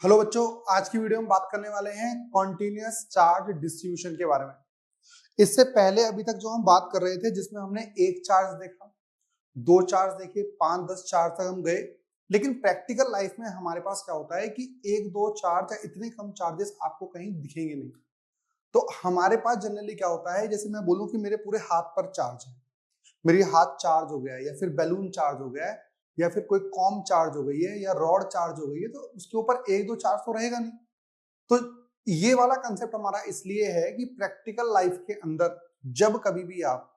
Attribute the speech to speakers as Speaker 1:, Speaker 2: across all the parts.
Speaker 1: Hello बच्चों, आज की वीडियो में बात करने वाले हैं कॉन्टिन्यूअस चार्ज डिस्ट्रीब्यूशन के बारे में। इससे पहले अभी तक जो हम बात कर रहे थे जिसमें हमने एक चार्ज देखा, दो चार्ज देखे, 5-10 चार्ज तक हम गए। लेकिन प्रैक्टिकल लाइफ में हमारे पास क्या होता है कि एक दो चार्ज या इतने कम चार्जेस आपको कहीं दिखेंगे नहीं। तो हमारे पास जनरली क्या होता है, जैसे मैं बोलूं कि मेरे पूरे हाथ पर चार्ज है, मेरी हाथ चार्ज हो गया है, या फिर बैलून चार्ज हो गया है, या फिर कोई कॉम चार्ज हो गई है, या रॉड चार्ज हो गई है, तो उसके ऊपर एक दो चार्ज तो रहेगा नहीं। तो ये वाला कंसेप्ट हमारा इसलिए है कि प्रैक्टिकल लाइफ के अंदर जब कभी भी आप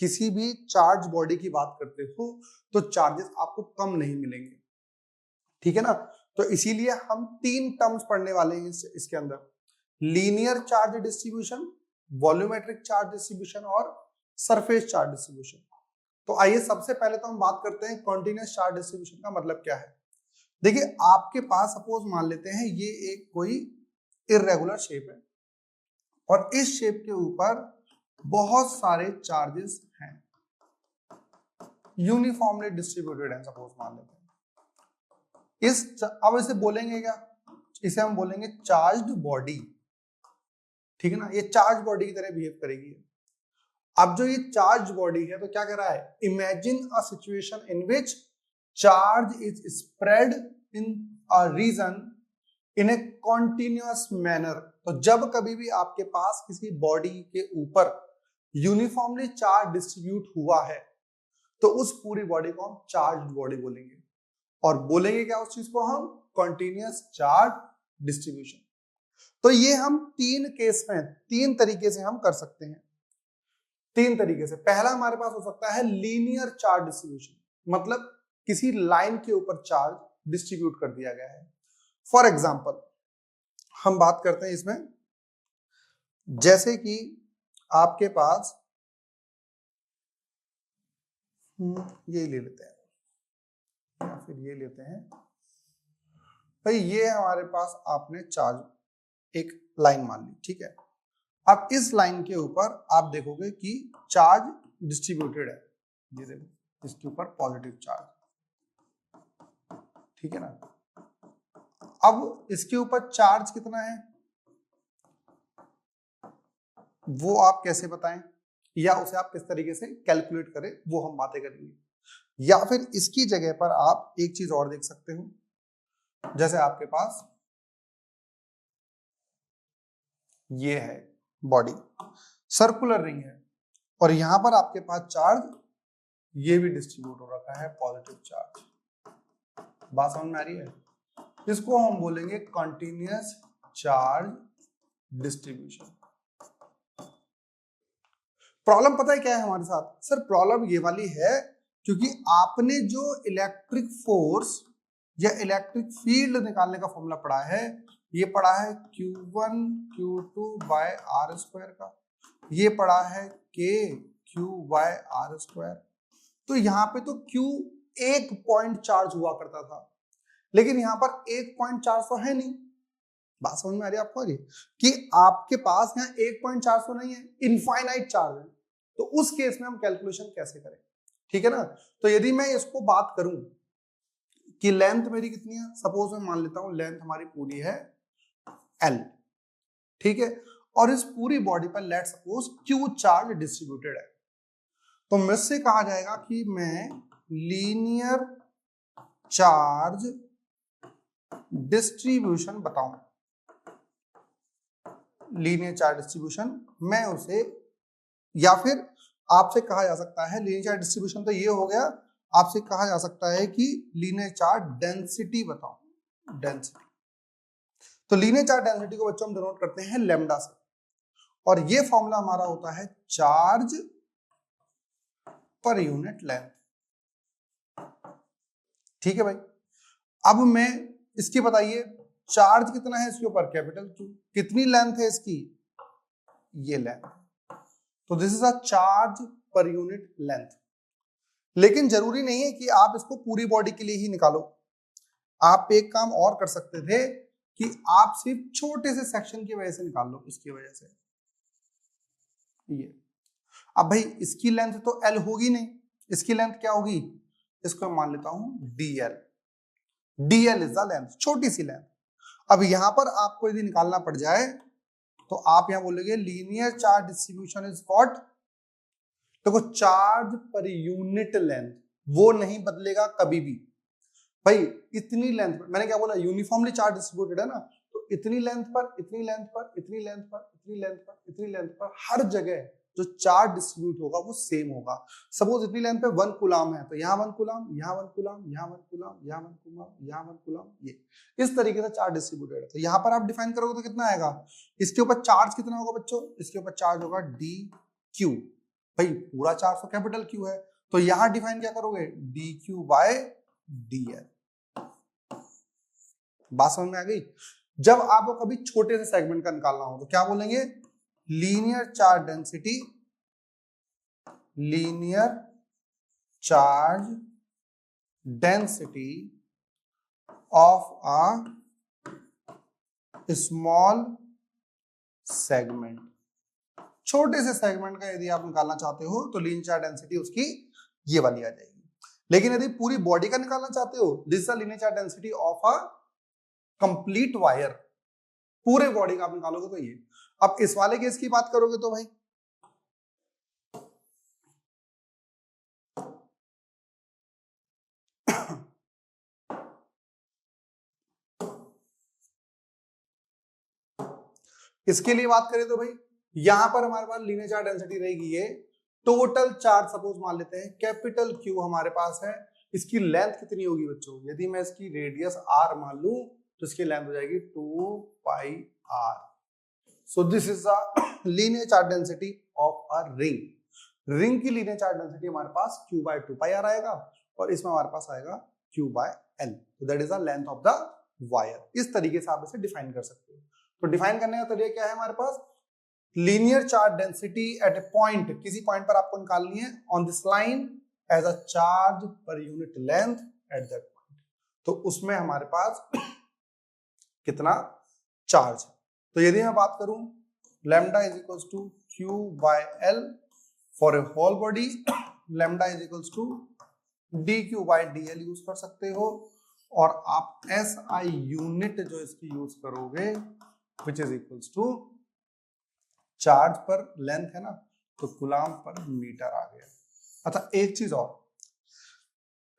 Speaker 1: किसी भी चार्ज बॉडी की बात करते हो तो चार्जेस आपको कम नहीं मिलेंगे, ठीक है ना। तो इसीलिए हम तीन टर्म्स पढ़ने वाले हैं इसके अंदर, linear charge distribution, volumetric charge distribution और सरफेस चार्ज डिस्ट्रीब्यूशन। तो आइए सबसे पहले तो हम बात करते हैं कॉन्टिन्यूअस चार्ज डिस्ट्रीब्यूशन का मतलब क्या है। देखिए, आपके पास सपोज मान लेते हैं ये एक कोई इर्रेगुलर शेप है और इस शेप के ऊपर बहुत सारे चार्जेस हैं, यूनिफॉर्मली डिस्ट्रीब्यूटेड है, सपोज मान लेते हैं। अब इसे बोलेंगे क्या, इसे हम बोलेंगे चार्ज्ड बॉडी, ठीक है ना। ये चार्ज बॉडी की तरह बिहेव करेगी। अब जो ये चार्ज बॉडी है तो क्या कह रहा है, imagine a situation in which charge is spread in a region in a continuous manner. तो जब कभी भी आपके पास किसी बॉडी के ऊपर यूनिफॉर्मली चार्ज डिस्ट्रीब्यूट हुआ है तो उस पूरी बॉडी को हम चार्ज बॉडी बोलेंगे, और बोलेंगे क्या उस चीज को हम, कॉन्टिन्यूअस चार्ज डिस्ट्रीब्यूशन। तो ये हम तीन केस में तीन तरीके से हम कर सकते हैं, तीन तरीके से। पहला हमारे पास हो सकता है लीनियर चार्ज डिस्ट्रीब्यूशन, मतलब किसी लाइन के ऊपर चार्ज डिस्ट्रीब्यूट कर दिया गया है। फॉर एग्जाम्पल हम बात करते हैं इसमें, जैसे कि आपके पास ये ले लेते हैं या फिर ये लेते हैं भाई, ये हमारे पास आपने चार्ज एक लाइन मान ली, ठीक है। अब इस लाइन के ऊपर आप देखोगे कि चार्ज डिस्ट्रीब्यूटेड है, ये देखो इसके ऊपर पॉजिटिव चार्ज, ठीक है ना। अब इसके ऊपर चार्ज कितना है वो आप कैसे बताएं, या उसे आप किस तरीके से कैलकुलेट करें वो हम बातें करेंगे। या फिर इसकी जगह पर आप एक चीज और देख सकते हो, जैसे आपके पास ये है बॉडी, सर्कुलर रिंग है, और यहां पर आपके पास चार्ज ये भी डिस्ट्रीब्यूट हो रखा है, पॉजिटिव चार्ज। बात समझ में आ रही है। इसको हम बोलेंगे कॉन्टिन्यूअस चार्ज डिस्ट्रीब्यूशन। प्रॉब्लम पता है क्या है हमारे साथ, सर प्रॉब्लम ये वाली है क्योंकि आपने जो इलेक्ट्रिक फोर्स या इलेक्ट्रिक फील्ड निकालने का फॉर्मूला पढ़ा है, ये पढ़ा है Q1 Q2 bye r square का, ये पढ़ा है KQ बाय आर स्क्वायर। तो यहाँ पे तो Q एक पॉइंट चार्ज हुआ करता था, लेकिन यहाँ पर एक पॉइंट चार्ज तो है नहीं। बात समझ में आ रही है आपको, कि आपके पास यहाँ एक पॉइंट चार्ज तो नहीं है, इनफाइनाइट चार्ज है। तो उस केस में हम कैलकुलेशन कैसे करें, ठीक है ना। तो यदि मैं इसको बात करूं कि लेंथ मेरी कितनी है, सपोज मैं मान लेता हूं लेंथ हमारी पूरी है L, ठीक है, और इस पूरी बॉडी पर let suppose Q charge distributed है, तो मुझसे कहा जाएगा कि मैं लीनियर चार्ज डिस्ट्रीब्यूशन बताऊं, लीनियर चार्ज डिस्ट्रीब्यूशन मैं उसे, या फिर आपसे कहा जा सकता है लीनियर चार्ज डिस्ट्रीब्यूशन तो ये हो गया, आपसे कहा जा सकता है कि लीनियर चार्ज डेंसिटी बताओ, डेंसिटी। तो लीनियर चार्ज डेंसिटी को बच्चों हम डिनोट करते हैं लैम्डा से, और ये फॉर्मूला हमारा होता है चार्ज पर यूनिट लेंथ, ठीक है भाई। अब मैं इसकी बताइए चार्ज कितना है इसके ऊपर, कैपिटल Q, कितनी लेंथ है इसकी, ये लेंथ, तो this is a charge per unit length. लेकिन जरूरी नहीं है कि आप इसको पूरी बॉडी के लिए ही निकालो, आप एक काम और कर सकते थे कि आप सिर्फ छोटे से सेक्शन की वजह से निकाल लो, इसकी वजह से ये। अब भाई इसकी लेंथ तो L होगी नहीं, इसकी लेंथ क्या होगी, इसको मान लेता हूं DL, DL is the length, छोटी सी लेंथ। अब यहां पर आपको यदि निकालना पड़ जाए तो आप यहां बोलोगे linear charge distribution is what. देखो चार्ज पर यूनिट लेंथ वो नहीं बदलेगा कभी भी भाई। इतनी लेंथ पर, मैंने क्या बोला, यूनिफॉर्मली चार्ज डिस्ट्रीब्यूटेड है ना, तो इतनी लेंथ पर, इतनी लेंथ पर, इतनी लेंथ पर, इतनी लेंथ पर, इतनी लेंथ पर, हर जगह जो चार्ज डिस्ट्रीब्यूट होगा वो सेम होगा। सपोज इतनी लेंथ पे 1 कूलम है तो यहाँ 1 कूलम, यहाँ 1 कूलम, यहाँ 1 कूलम, यहाँ 1 कूलम, यहाँ 1 कूलम, ये इस तरीके से चार्ज डिस्ट्रीब्यूटेड है। तो यहाँ पर आप डिफाइन करोगे तो कितना आएगा, इसके ऊपर चार्ज कितना होगा बच्चों, इसके ऊपर चार्ज होगा डी क्यू। भाई पूरा चार्ज तो कैपिटल क्यू है, तो यहाँ डिफाइन क्या करोगे, d Q by d l. बात समझ में आ गई। जब आपको कभी छोटे से सेगमेंट का निकालना हो तो क्या बोलेंगे, linear charge density, linear charge density of a small segment. छोटे से सेगमेंट का यदि आप निकालना चाहते हो तो लीनियर चार्ज डेंसिटी उसकी ये वाली आ जाएगी। लेकिन यदि पूरी बॉडी का निकालना चाहते हो, this is the linear charge density of a complete wire, पूरे बॉडी का आप निकालोगे तो ये। अब इस वाले केस की बात करोगे तो भाई इसके लिए बात करें तो भाई यहां पर हमारे पास लीनियर चार्ज डेंसिटी रहेगी ये टोटल चार्ज, सपोज मान लेते हैं कैपिटल क्यू हमारे पास है, इसकी लेंथ कितनी होगी बच्चों, यदि मैं इसकी रेडियस आर मान लूं तो इसकी लेंथ हो जाएगी 2 pi R. So this is the linear charge density of a ring. Ring की लीनियर चार्ज डेंसिटी हमारे पास q बाय 2 पाई आर आएगा और इसमें हमारे पास आएगा q बाय l। तो that is the length of the wire. इस तरीके से आप इसे डिफाइन कर सकते हो। तो डिफाइन करने का तरीका क्या है हमारे पास, linear charge density at a point, किसी पॉइंट पर आपको निकालनी है on this line as a charge per unit length at that point. तो उसमें हमारे पास कितना चार्ज है। तो यदि मैं बात करूं lambda is equals to q by l for a whole body, lambda is equals to D Q by d l use कर सकते हो, और आप एस आई यूनिट जो इसकी यूज करोगे which is equals to charge per length है ना, तो कूलम पर मीटर आ गया। अच्छा एक चीज और,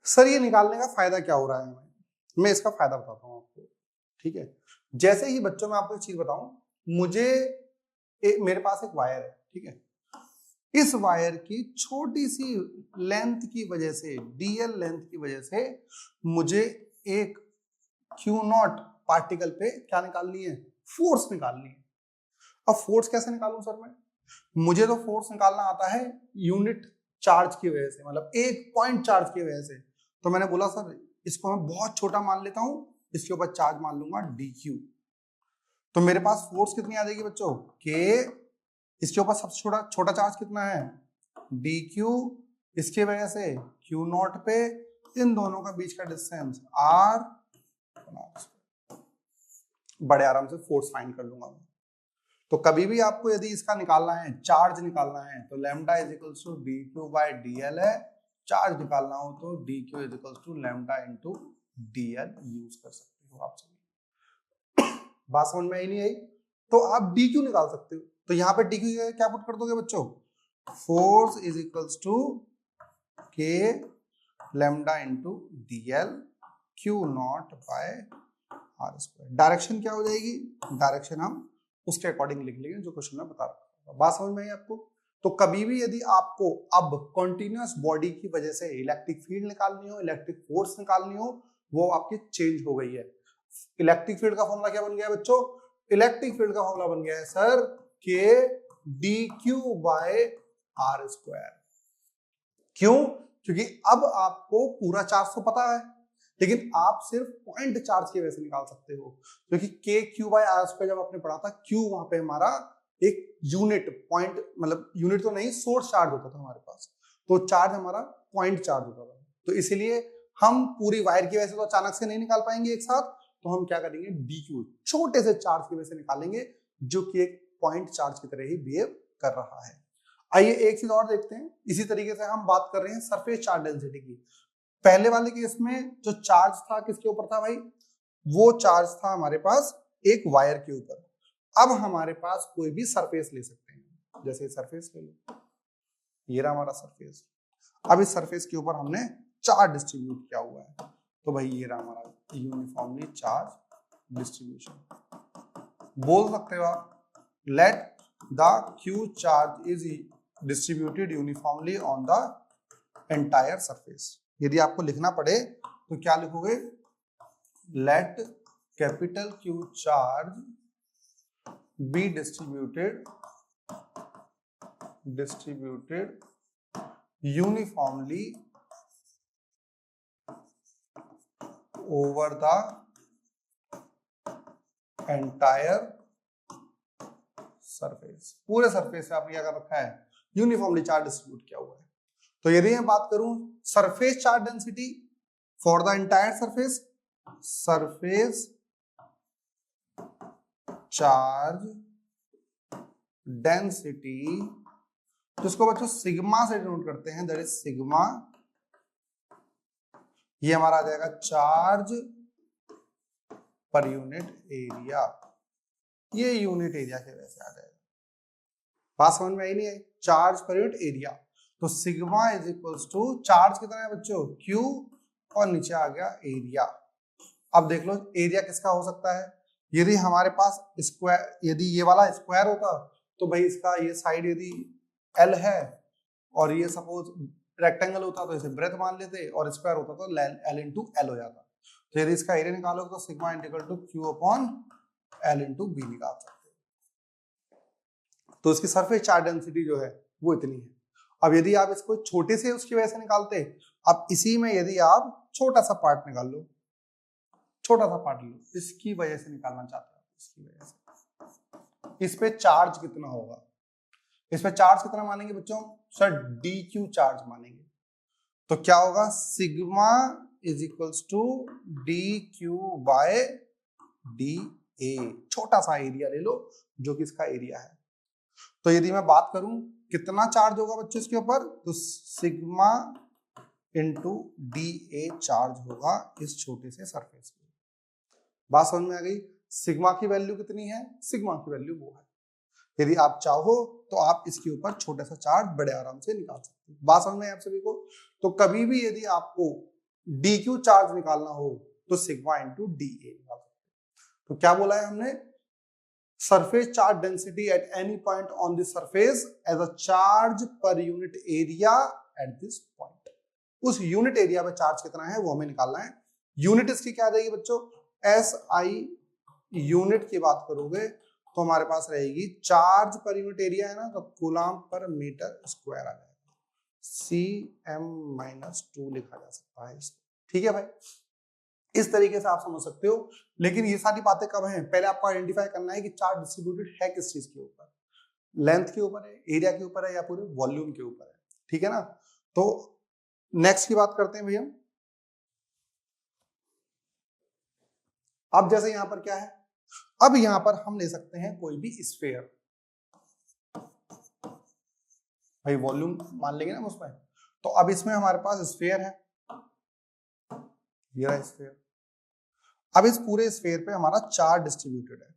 Speaker 1: सर ये निकालने का फायदा क्या हो रहा है हमें, मैं इसका फायदा बताता हूँ आपको, ठीक है। जैसे ही बच्चों में आपको एक चीज बताऊं, मुझे मेरे पास एक वायर है, ठीक है, इस वायर की छोटी सी लेंथ की वजह से, डीएल लेंथ की वजह से मुझे एक क्यू नॉट पार्टिकल पे क्या निकालनी है, फोर्स निकालनी है। अब फोर्स कैसे निकालूं सर मैं, मुझे तो फोर्स निकालना आता है यूनिट चार्ज की वजह से, मतलब एक पॉइंट चार्ज की वजह से। तो मैंने बोला सर इसको मैं बहुत छोटा मान लेता हूं, इसके ऊपर चार्ज मान लूंगा dq। तो मेरे पास फोर्स कितनी आ जाएगी बच्चों, k, इसके ऊपर सबसे छोटा छोटा चार्ज कितना है dq, इसके वजह से q नॉट पे इन दोनों का बीच का डिस्टेंस r, बड़े आराम से फोर्स फाइंड कर लूंगा मैं। तो कभी भी आपको यदि इसका निकालना है, चार्ज निकालना है, तो lambda is equals to D q by d l है, चार्ज निकालना हो तो d q is equals to lambda into d l use कर सकते हो आप सभी। बात समझ में आई नहीं आई, तो आप डी क्यू निकाल सकते हो। तो यहाँ पे डी क्यू क्या पुट कर दोगे बच्चों, force is equals to k lambda into d l q naught by r square. Direction क्या हो जाएगी, डायरेक्शन हम उसके अकॉर्डिंग लिख लेंगे जो क्वेश्चन में बता रहा हूँ। बात समझ में आई आपको। तो कभी भी यदि आपको अब कॉन्टिन्यूअस बॉडी की वजह से इलेक्ट्रिक फील्ड निकालनी हो, इलेक्ट्रिक फोर्स निकालनी हो, वो आपकी चेंज हो गई है। इलेक्ट्रिक फील्ड का फॉर्मूला क्या बन गया है बच्चों, इलेक्ट्रिक फील्ड का फॉर्मूला बन गया है sir k D Q by r square. क्यों, क्योंकि अब आपको पूरा चार्ज तो पता है, लेकिन आप सिर्फ पॉइंट चार्ज की वजह से निकाल सकते हो, क्योंकि के क्यू बाय आर स्क्वायर जब आपने पढ़ा था, क्यू वहां पे हमारा एक यूनिट पॉइंट, मतलब यूनिट तो नहीं, सोर्स चार्ज होता था हमारे पास, तो चार्ज हमारा पॉइंट चार्ज होता था। तो इसीलिए हम पूरी वायर की वजह से तो अचानक से नहीं निकाल पाएंगे एक साथ, तो हम क्या करेंगे, डी क्यू छोटे से चार्ज की वजह से निकालेंगे, जो कि एक पॉइंट चार्ज की तरह ही बिहेव कर रहा है। आइए एक चीज और देखते हैं। इसी तरीके से हम बात कर रहे हैं सरफेस चार्ज डेंसिटी की। पहले वाले केस में जो चार्ज था किसके ऊपर था भाई, वो चार्ज था हमारे पास एक वायर के ऊपर। अब हमारे पास कोई भी सरफेस ले सकते हैं, जैसे सरफेस ले लो, ये रहा हमारा सरफेस। अब इस सरफेस के ऊपर हमने चार्ज डिस्ट्रीब्यूट किया हुआ है, तो भाई ये रहा हमारा यूनिफॉर्मली चार्ज डिस्ट्रीब्यूशन। बोल सकते हो आप let the Q charge is distributed uniformly on the entire surface. यदि आपको लिखना पड़े तो क्या लिखोगे, let capital Q charge be distributed uniformly over the entire surface। पूरे सरफेस से आपने क्या कर रखा है, यूनिफॉर्मली चार्ज डिस्ट्रीब्यूट किया हुआ है। तो यदि मैं बात करूं surface charge density for the entire surface, surface charge density, जिसको बच्चों सिग्मा से डिनोट करते हैं, दैट इज सिग्मा। ये हमारा आ जाएगा चार्ज पर यूनिट एरिया, ये यूनिट एरिया के वैसे आ जाएगा। बात समझ में आई नहीं आई, चार्ज पर यूनिट एरिया। तो sigma is equals to charge कितना है बच्चों, क्यू, और नीचे आ गया एरिया। अब देख लो एरिया किसका हो सकता है, यदि हमारे पास स्क्वायर, यदि ये वाला स्क्वायर होता तो भाई इसका ये साइड यदि एल है और ये सपोज रेक्टेंगल होता तो इसे ब्रेथ मान लेते, और स्क्वायर होता तो एल इंटू एल हो जाता। तो यदि इसका एरिया निकालोगे तो sigma integral to q upon l into b निकाल सकते हो। तो इसकी सरफेस चार्ज डेंसिटी जो है वो इतनी है। अब यदि आप इसको छोटे से उसकी वजह से निकालते, अब इसी में यदि आप छोटा सा पार्ट निकाल लो, छोटा सा पार्ट लो, इसकी वजह से निकालना चाहते हो, इसकी वजह से इस पे चार्ज कितना होगा, इस पे चार्ज कितना मानेंगे बच्चों, सर डी क्यू चार्ज मानेंगे। तो क्या होगा, sigma is equals to D Q by d a. छोटा सा एरिया ले लो जो कि इसका एरिया है। तो यदि मैं बात करूं कितना चार्ज होगा बच्चों इसके ऊपर, तो sigma into D A charge होगा इस छोटे से सरफेस पे। बात समझ में आ गई, सिग्मा की वैल्यू कितनी है, सिग्मा की वैल्यू वो है। यदि आप चाहो तो आप इसके ऊपर छोटा सा चार्ज बड़े आराम से निकाल सकते हो। बात समझ में आप सभी को। तो कभी भी यदि आपको डी क्यू चार्ज निकालना हो तो सिग्मा इंटू डी ए निकाल सकते हो। तो क्या बोला है हमने, surface charge density at any point on this surface as a charge per unit area at this point. उस यूनिट एरिया पे चार्ज कितना है वो हमें निकालना है। यूनिट इसकी क्या आ जाएगी बच्चों, एस आई यूनिट की बात करोगे तो हमारे पास रहेगी चार्ज पर यूनिट एरिया है ना, तो कूलम पर मीटर स्क्वायर आ जाएगा, cm-2 लिखा जा सकता है इसको। ठीक है भाई, इस तरीके से आप समझ सकते हो। लेकिन ये सारी बातें कब हैं, पहले आपको आइडेंटिफाई करना है कि चार्ज डिस्ट्रीब्यूटेड है किस चीज के ऊपर, लेंथ के ऊपर है, एरिया के ऊपर है, या पूरे वॉल्यूम के ऊपर है। ठीक है ना। तो नेक्स्ट की बात करते हैं भैया। अब जैसे यहां पर क्या है, अब यहां पर हम ले सकते हैं कोई भी स्फीयर, भाई वॉल्यूम मान लेंगे ना उसमें। तो अब इसमें हमारे पास स्फीयर है, ये रहा स्फीयर। अब इस पूरे स्फीयर पे हमारा चार्ज डिस्ट्रीब्यूटेड है,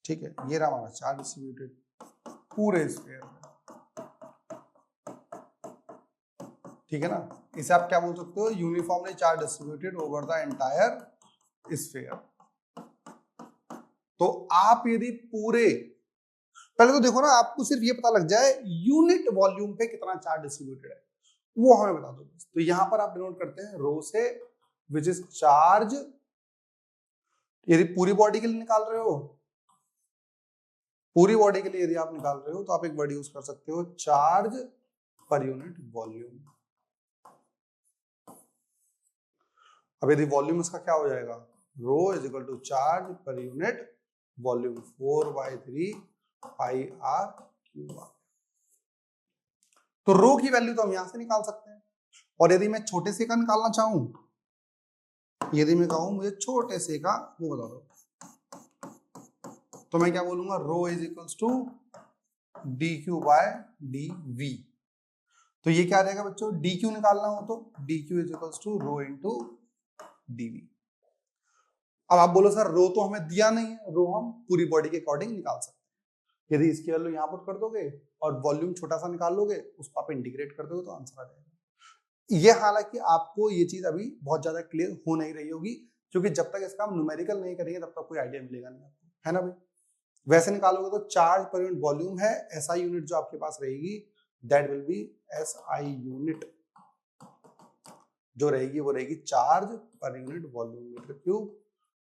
Speaker 1: ठीक है, ये रहा हमारा चार्ज डिस्ट्रीब्यूटेड पूरे स्फीयर में, ठीक है ना। इसे आप क्या बोल सकते हो, uniformly charge distributed over the entire sphere. तो आप यदि पूरे, पहले तो देखो ना, आपको सिर्फ ये पता लग जाए यूनिट वॉल्यूम पे कितना चार्ज डिस्ट्रीब्यूटेड है, वो हमें बता दो। तो यहां पर आप डिनोट करते हैं रो से, विच इज चार्ज। यदि पूरी बॉडी के लिए निकाल रहे हो, पूरी बॉडी के लिए यदि आप निकाल रहे हो तो आप एक वर्ड यूज कर सकते हो, चार्ज पर यूनिट वॉल्यूम। अब यदि वॉल्यूम इसका क्या हो जाएगा, rho is equal to charge per unit volume 4/3 pi R Q R. तो रो की वैल्यू तो हम यहां से निकाल सकते हैं। और यदि मैं छोटे से का निकालना चाहूं, यदि मैं कहूं मुझे छोटे से का वो बता दो, तो मैं क्या बोलूंगा, rho is equals to D Q by D V. तो ये क्या आ जाएगा बच्चों, डी क्यू निकालना हो तो d q is equals to rho into d v. अब आप बोलो सर रो तो हमें दिया नहीं है, रो हम पूरी बॉडी के अकॉर्डिंग निकाल सकते हैं। यदि इसकी वैल्यू यहाँ पुट कर दोगे और वॉल्यूम छोटा सा निकाल लोगे, उसको आप इंटीग्रेट कर दोगे तो आंसर आ जाएगा। ये हालांकि आपको ये चीज अभी बहुत ज्यादा क्लियर हो नहीं रही होगी, क्योंकि जब तक इसका हम न्यूमेरिकल नहीं करेंगे तब तक कोई आइडिया मिलेगा नहीं आपको, है ना भाई। वैसे निकालोगे तो चार्ज पर यूनिट वॉल्यूम है, एसआई यूनिट जो आपके पास रहेगी that will be SI unit जो रहेगी वो रहेगी charge per unit volume metre cube,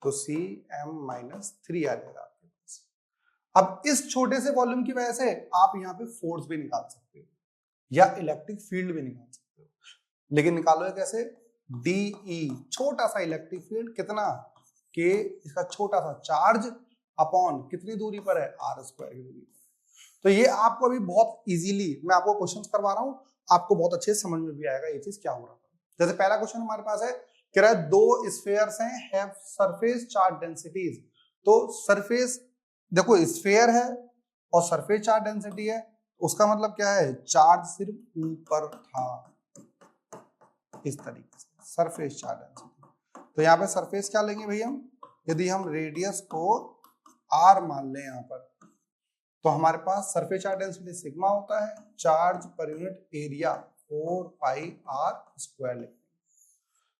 Speaker 1: तो Cm-3 आ जाएगा आपके पास। अब इस छोटे से वॉल्यूम की वजह से आप यहाँ पे फोर्स भी निकाल सकते हो या इलेक्ट्रिक फील्ड भी निकाल सकते हो, लेकिन निकालोगे कैसे? DE छोटा सा इलेक्ट्रिक फील्ड कितना के इसका छोटा सा चार्ज अपॉन कितनी दूरी पर है, r² की दूरी पर। तो ये आपको अभी बहुत इजीली मैं आपको क्वेश्चंस करवा रहा हूं, आपको बहुत अच्छे से समझ में भी आएगा ये चीज क्या हो रहा है। जैसे पहला क्वेश्चन हमारे पास है, कह रहा है दो स्फीयर्स हैं हैव सरफेस चार्ज डेंसिटीज। तो सरफेस देखो स्फीयर है और सरफेस चार्ज डेंसिटी है, उसका मतलब क्या है, चार्ज सिर्फ ऊपर था इस तरीके से, सरफेस चार्ज डेंसिटी। तो यहाँ पे सरफेस क्या लेंगे भाई हम, यदि हम रेडियस को r मान लें यहाँ पर, तो हमारे पास सरफेस चार्ज डेंसिटी सिग्मा होता है, charge per unit area 4πr²।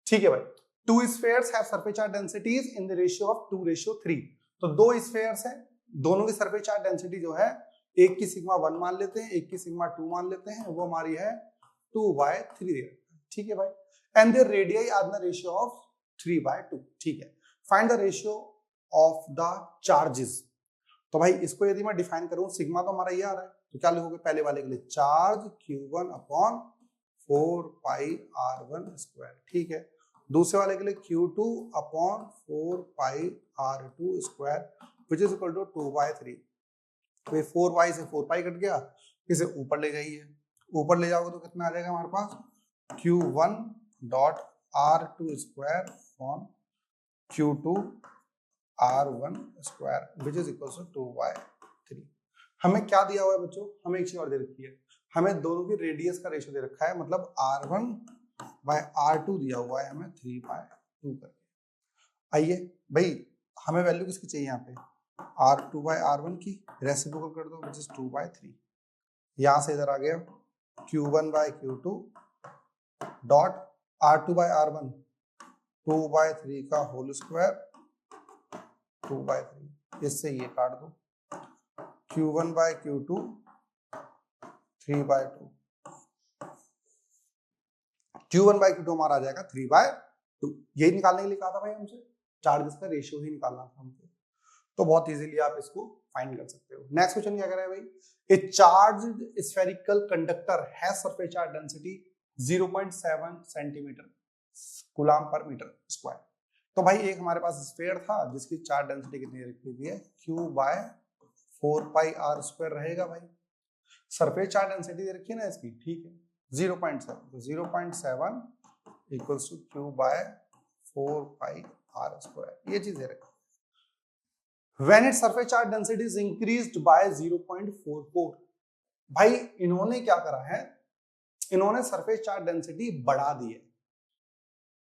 Speaker 1: ठीक है भाई। To spheres have surface charge densities in the ratio of 2:3। तो दो स्फीयर्स हैं, दोनों की सरफेस चार्ज डेंसिटी जो है, एक की सिग्मा 1 मान लेते हैं, एक की सिग्मा 2 मान लेते हैं, वो हमारी है 2/3। ठीक है भाई। And their radius are the ratio of 3/2। ठीक है। Find the ratio of the charges. तो भाई इसको यदि मैं डिफाइन करूं, सिग्मा तो हमारा ये आ रहा है, तो क्या लिखोगे पहले वाले के लिए, चार्ज Q1 अपॉन 4πr1²। ठीक है। दूसरे वाले के लिए Q2 upon 4πr2² which is equal to 2/3। तो 4y से 4π कट गया, इसे ऊपर ले जाइए, ऊपर ले जाओगे तो कितना आ जाएगा हमारे पास, Q1 dot r2² upon Q2 r1² which is equal to 2/3। हमें क्या दिया हुआ है बच्चों, हमें एक चीज और दे रखी है, हमें दोनों की रेडियस का रेशियो दे रखा है, मतलब r1/r2 दिया हुआ है हमें 3/2 करके। आइए भाई हमें वैल्यू किसकी चाहिए यहाँ पे, r2/r1 की, रेसिप्रोकल कर दो विच इज 2/3। यहां से इधर आ गया Q1/Q2 डॉट r2/r1 2/3 का होल स्क्वायर 2/3, इससे ये काट दो, Q1/Q2 3/2, Q1/Q2 हमारा आ जाएगा 3/2। यही निकालने के लिए कहा था भाई हमसे, चार्जेस का रेशियो ही निकालना था हमको, तो बहुत इजीली आप इसको फाइंड कर सकते हो। नेक्स्ट क्वेश्चन क्या कर रहा है भाई, a charged spherical conductor has surface charge density 0.7 centimetre coulomb per metre square. तो भाई एक हमारे पास स्फीयर था जिसकी चार्ज डेंसिटी कितनी रखी हुई है, Q/4πr² रहेगा भाई। सरफेस चार्ज डेंसिटी दे रखी है ना इसकी, ठीक है, 0.7, तो 0.7 इक्वल्स टू Q/4πr², ये चीज दे रखी है। When its surface charge density is increased by 0.44, भाई इन्होंने क्या करा है, इन्होंने सरफेस चार्ज डेंसिटी बढ़ा दी है,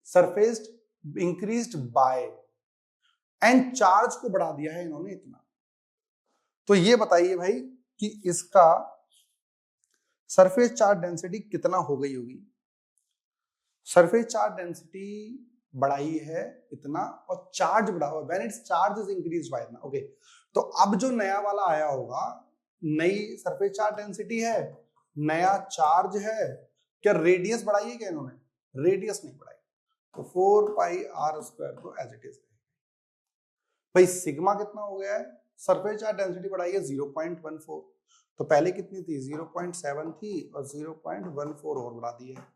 Speaker 1: surface increased by and charge को बढ़ा दिया है इन्होंने इतना। तो ये बताइए भाई कि इसका सरफेस चार्ज डेंसिटी कितना हो गई होगी। सरफेस चार्ज डेंसिटी बढ़ाई है इतना और चार्ज बढ़ा हुआ, when it's charge is increased by इतना। ओके, तो अब जो नया वाला आया होगा, नई सरफेस चार्ज डेंसिटी है, नया चार्ज है, क्या रेडियस बढ़ाई है क्या इन्होंने, रेडियस नहीं बढ़ाई, तो 4πr² तो एज इट इज। भाई सिग्मा कितना हो गया है, सरफेस चार्ज डेंसिटी बढ़ाई है 0.14, तो पहले कितनी थी 0.7 थी और 0.14 और बढ़ा दी है।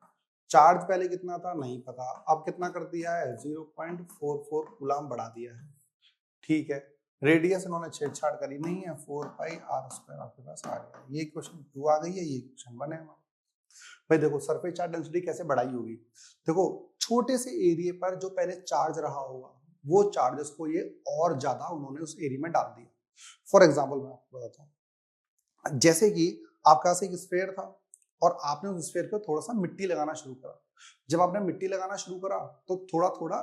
Speaker 1: चार्ज पहले कितना था नहीं पता, अब कितना कर दिया है 0.44 कूलम बढ़ा दिया है। ठीक है, रेडियस इन्होंने छेड़छाड़ करी नहीं है, 4πr² आपके पास आ गया। ये क्वेश्चन 2 आ गई है, ये क्वेश्चन 1 है हमारे। भाई देखो सरफेस चार्ज डेंसिटी कैसे बढ़ाई होगी, देखो छोटे से एरिया पर जो पहले चार्ज रहा होगा वो चार्जेस को ये और ज्यादा उन्होंने उस एरिया में डाल दिया। फॉर एग्जाम्पल मैं आपको बताता हूँ, जैसे कि आपके पास एक स्फीयर था और आपने उस स्फीयर को थोड़ा सा मिट्टी लगाना शुरू करा। जब आपने मिट्टी लगाना शुरू करा तो थोड़ा थोड़ा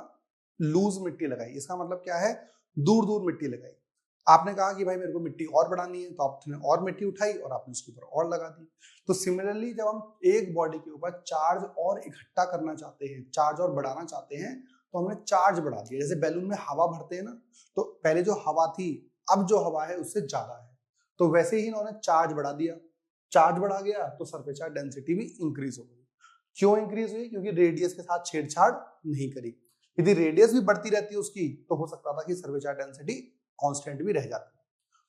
Speaker 1: लूज मिट्टी लगाई। इसका मतलब क्या है, दूर दूर मिट्टी लगाई। आपने कहा कि भाई मेरे को मिट्टी और बढ़ानी है, तो आपने और मिट्टी उठाई और आपने उसके ऊपर और लगा दी। तो सिमिलरली जब हम एक बॉडी के ऊपर चार्ज और इकट्ठा करना चाहते हैं, चार्ज और बढ़ाना चाहते हैं, तो हमने चार्ज बढ़ा दिया। जैसे बैलून में हवा भरते हैं ना, तो पहले जो हवा थी, अब जो हवा है उससे ज्यादा है, तो वैसे ही इन्होंने चार्ज बढ़ा दिया। चार्ज बढ़ा गया तो सरफेस चार्ज डेंसिटी भी इंक्रीज हो गई। क्यों इंक्रीज हुई? क्योंकि रेडियस के साथ छेड़छाड़ नहीं करी। यदि रेडियस भी बढ़ती रहती है उसकी, तो हो सकता था कि सरफेस चार्ज डेंसिटी कांस्टेंट भी रह जाती है।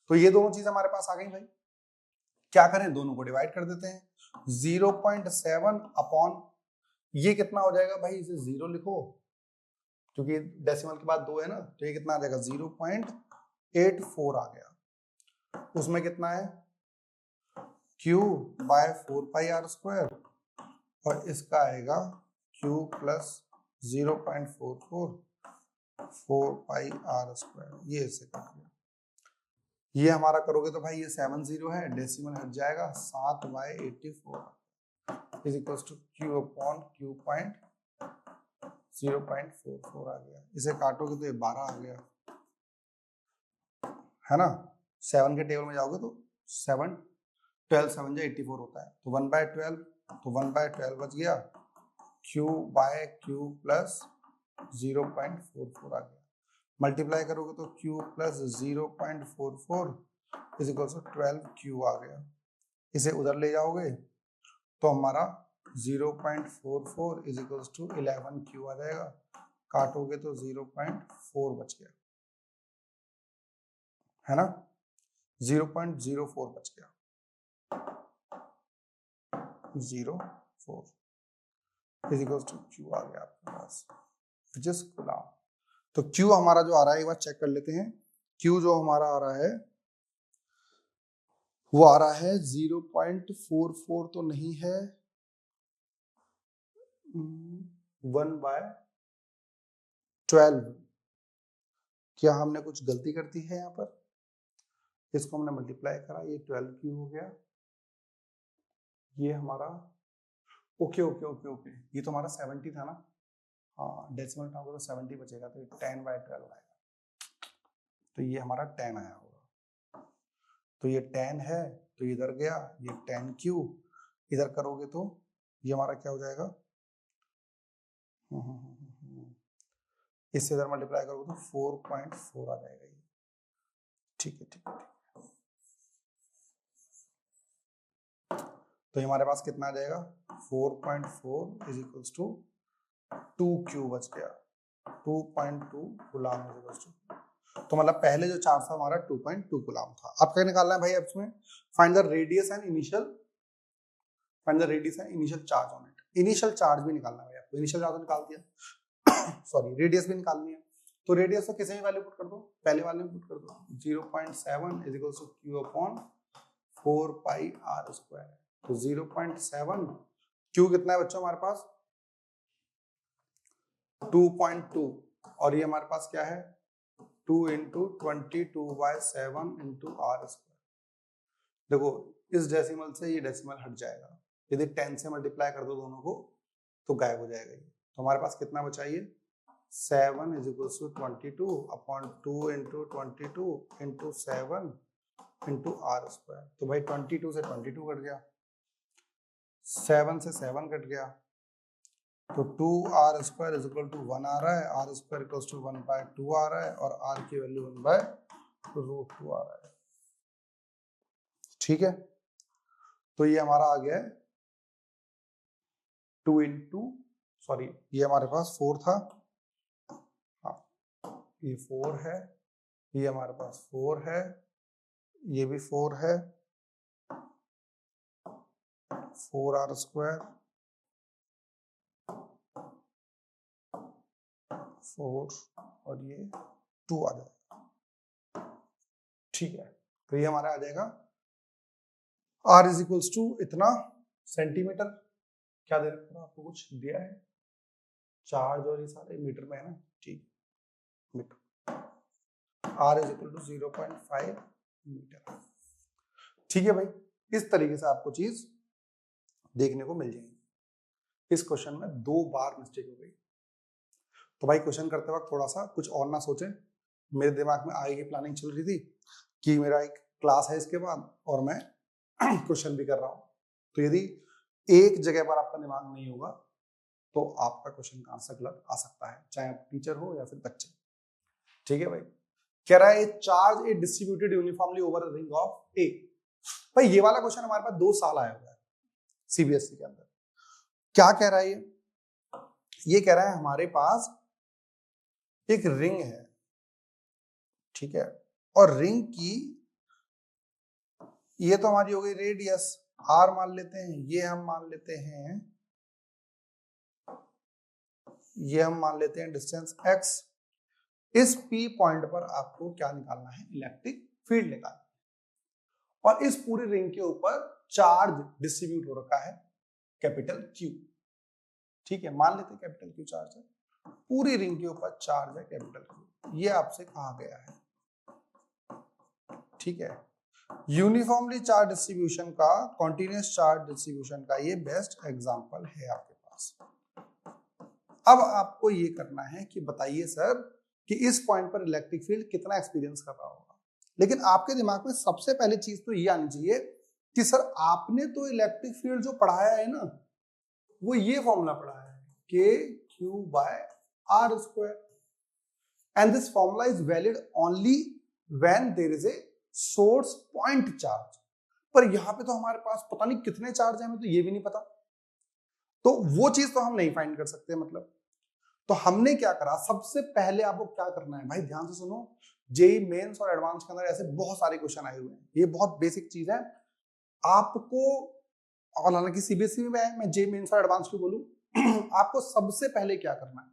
Speaker 1: तो ये दोनों चीज हमारे पास आ गई भाई। क्या करें, दोनों को डिवाइड कर देते हैं। 0.7 अपॉन ये कितना हो जाएगा भाई, इसे 0 लिखो क्योंकि डेसिमल के बाद 2 है ना, तो ये कितना आ जाएगा 0.84 आ गया। उसमें कितना है, Q बाय 4πr², और इसका आएगा Q प्लस 0.44 4πr²। ये इससे कट गया। ये हमारा करोगे तो भाई ये 7 0 है, डेसिमल हट जाएगा, 7/84 is equal to Q upon Q.0.44 आ गया। इसे काटोगे तो ये 12 आ गया, है ना। 7 के टेबल में जाओगे तो 7 12 7 84 होता है, तो 1/12, तो 1/12 बच गया। Q/Q प्लस 0.44 आ गया। मल्टीप्लाई करोगे तो Q plus 0.44 is equal to 12Q आ गया। इसे उधर ले जाओगे तो हमारा 0.44 इज इक्वल टू 11Q आ जाएगा। काटोगे तो 0.4 बच गया, है ना, 0.04 बच गया, 0.4 इज इक्वल टू Q आ गया आपके पास, विच इज कूलम्ब। तो Q हमारा जो आ रहा है एक बार चेक कर लेते हैं। Q जो हमारा आ रहा है वो आ रहा है 0.44 तो नहीं है, 1/12। क्या हमने कुछ गलती कर दी है यहाँ पर? इसको हमने मल्टीप्लाई करा, ये 12Q हो गया। ये हमारा ओके ओके ओके ओके, ये तो हमारा 70 था ना, हाँ डेसिमल उठाओगे तो 70 बचेगा, तो 10/12 आएगा। तो ये हमारा 10 आया होगा। तो ये 10 है तो इधर गया, ये 10Q इधर करोगे तो ये हमारा क्या हो जाएगा, इससे इधर मल्टीप्लाई करोगे तो 4.4 आ जाएगा ये। ठीक है ठीक है। तो हमारे पास कितना आ जाएगा, 4.4 इज इक्वल्स टू 2Q बच गया, 2.2 कूलम्ब इज इक्वल्स टू। तो मतलब पहले जो चार्ज था हमारा 2.2 कूलम्ब था। अब क्या निकालना है भाई, अब इसमें find the radius and initial charge on it. Initial charge भी निकालना है भाई आपको, इनिशियल चार्ज निकाल दिया सॉरी रेडियस भी निकालनी है। तो रेडियस को किसी भी वैल्यू पुट कर दो, पहले वाले में पुट कर दो, 0.7 is equals to Q upon 4πr²। तो 0.7, Q कितना है बच्चों हमारे पास 2.2, और ये हमारे पास क्या है 2 × 22/7 × r²। देखो इस डेसिमल से ये डेसिमल हट जाएगा, यदि 10 से मल्टीप्लाई कर दो दोनों को तो गायब हो जाएगा ये। तो हमारे पास कितना बचा, ये 7 is equal to 22 upon 2 × 22 × 7 × r²। तो भाई 22 से 22 कट गया, 7 से 7 कट गया, तो 2r² इज इक्वल टू 1 आ रहा है, r² इक्वल्स टू 1/2 आ रहा है, और r की वैल्यू 1/√2 आ रहा है। ठीक है, तो ये हमारा आ गया है 2 × सॉरी ये हमारे पास 4 था, हाँ ये 4 है, ये हमारे पास 4 है, ये भी 4 है, 4r², 4 और ये 2 आ जाएगा। ठीक है, तो ये हमारा आ जाएगा r इज इक्वल्स टू इतना सेंटीमीटर। क्या दे रखा है आपको, कुछ दिया है चार्ज और ये सारे मीटर में है ना, ठीक metre, r is equal to 0.5 metre. ठीक है भाई, इस तरीके से आपको चीज देखने को मिल जाएगी। इस क्वेश्चन में 2 बार मिस्टेक हो गई, तो भाई क्वेश्चन करते वक्त थोड़ा सा कुछ और ना सोचें। मेरे दिमाग में आगे की प्लानिंग चल रही थी कि मेरा एक क्लास है इसके बाद और मैं क्वेश्चन भी कर रहा हूँ। तो यदि एक जगह पर आपका दिमाग नहीं होगा तो आपका क्वेश्चन का आंसर गलत आ सकता है, चाहे आप टीचर हो या फिर बच्चे। ठीक है भाई। कह रहा है charge a distributed uniformly over a ring of a. भाई ये वाला क्वेश्चन हमारे पास 2 साल आया हुआ है सीबीएसई के अंदर। क्या कह रहा है ये कह रहा है हमारे पास एक रिंग है, ठीक है, और रिंग की ये तो हमारी हो गई रेडियस आर मान लेते हैं, ये हम मान लेते हैं, ये हम मान लेते हैं डिस्टेंस x। इस P पॉइंट पर आपको क्या निकालना है, इलेक्ट्रिक फील्ड निकालना है। और इस पूरी रिंग के ऊपर चार्ज डिस्ट्रीब्यूट हो रखा है कैपिटल Q। ठीक है, मान लेते हैं कैपिटल Q चार्ज है, पूरी रिंग के ऊपर चार्ज है कैपिटल Q। ये आपसे कहा गया है, ठीक है। यूनिफॉर्मली चार्ज डिस्ट्रीब्यूशन का, कॉन्टिन्यूअस चार्ज डिस्ट्रीब्यूशन का ये बेस्ट एग्जांपल है आपके पास। अब आपको ये करना है कि बताइए सर कि इस पॉइंट पर इलेक्ट्रिक फील्ड कितना एक्सपीरियंस कर रहा होगा। लेकिन आपके दिमाग में सबसे पहली चीज तो ये आनी चाहिए कि सर आपने तो इलेक्ट्रिक फील्ड जो पढ़ाया है ना, वो ये फॉर्मूला पढ़ाया है KQ/R², and this formula is valid only when there is a source point charge. पर यहां पे तो हमारे पास पता नहीं कितने चार्ज है, हमें तो ये भी नहीं पता, तो वो चीज तो हम नहीं फाइंड कर सकते। मतलब तो हमने क्या करा, सबसे पहले आपको क्या करना है भाई, ध्यान से सुनो। जेई मेंस और एडवांस के अंदर ऐसे बहुत सारे क्वेश्चन आए हुए हैं, ये बहुत बेसिक चीज है आपको। और हालांकि सीबीएसई में है, मैं जेई मेंस और एडवांस को बोलूं आपको सबसे पहले क्या करना है,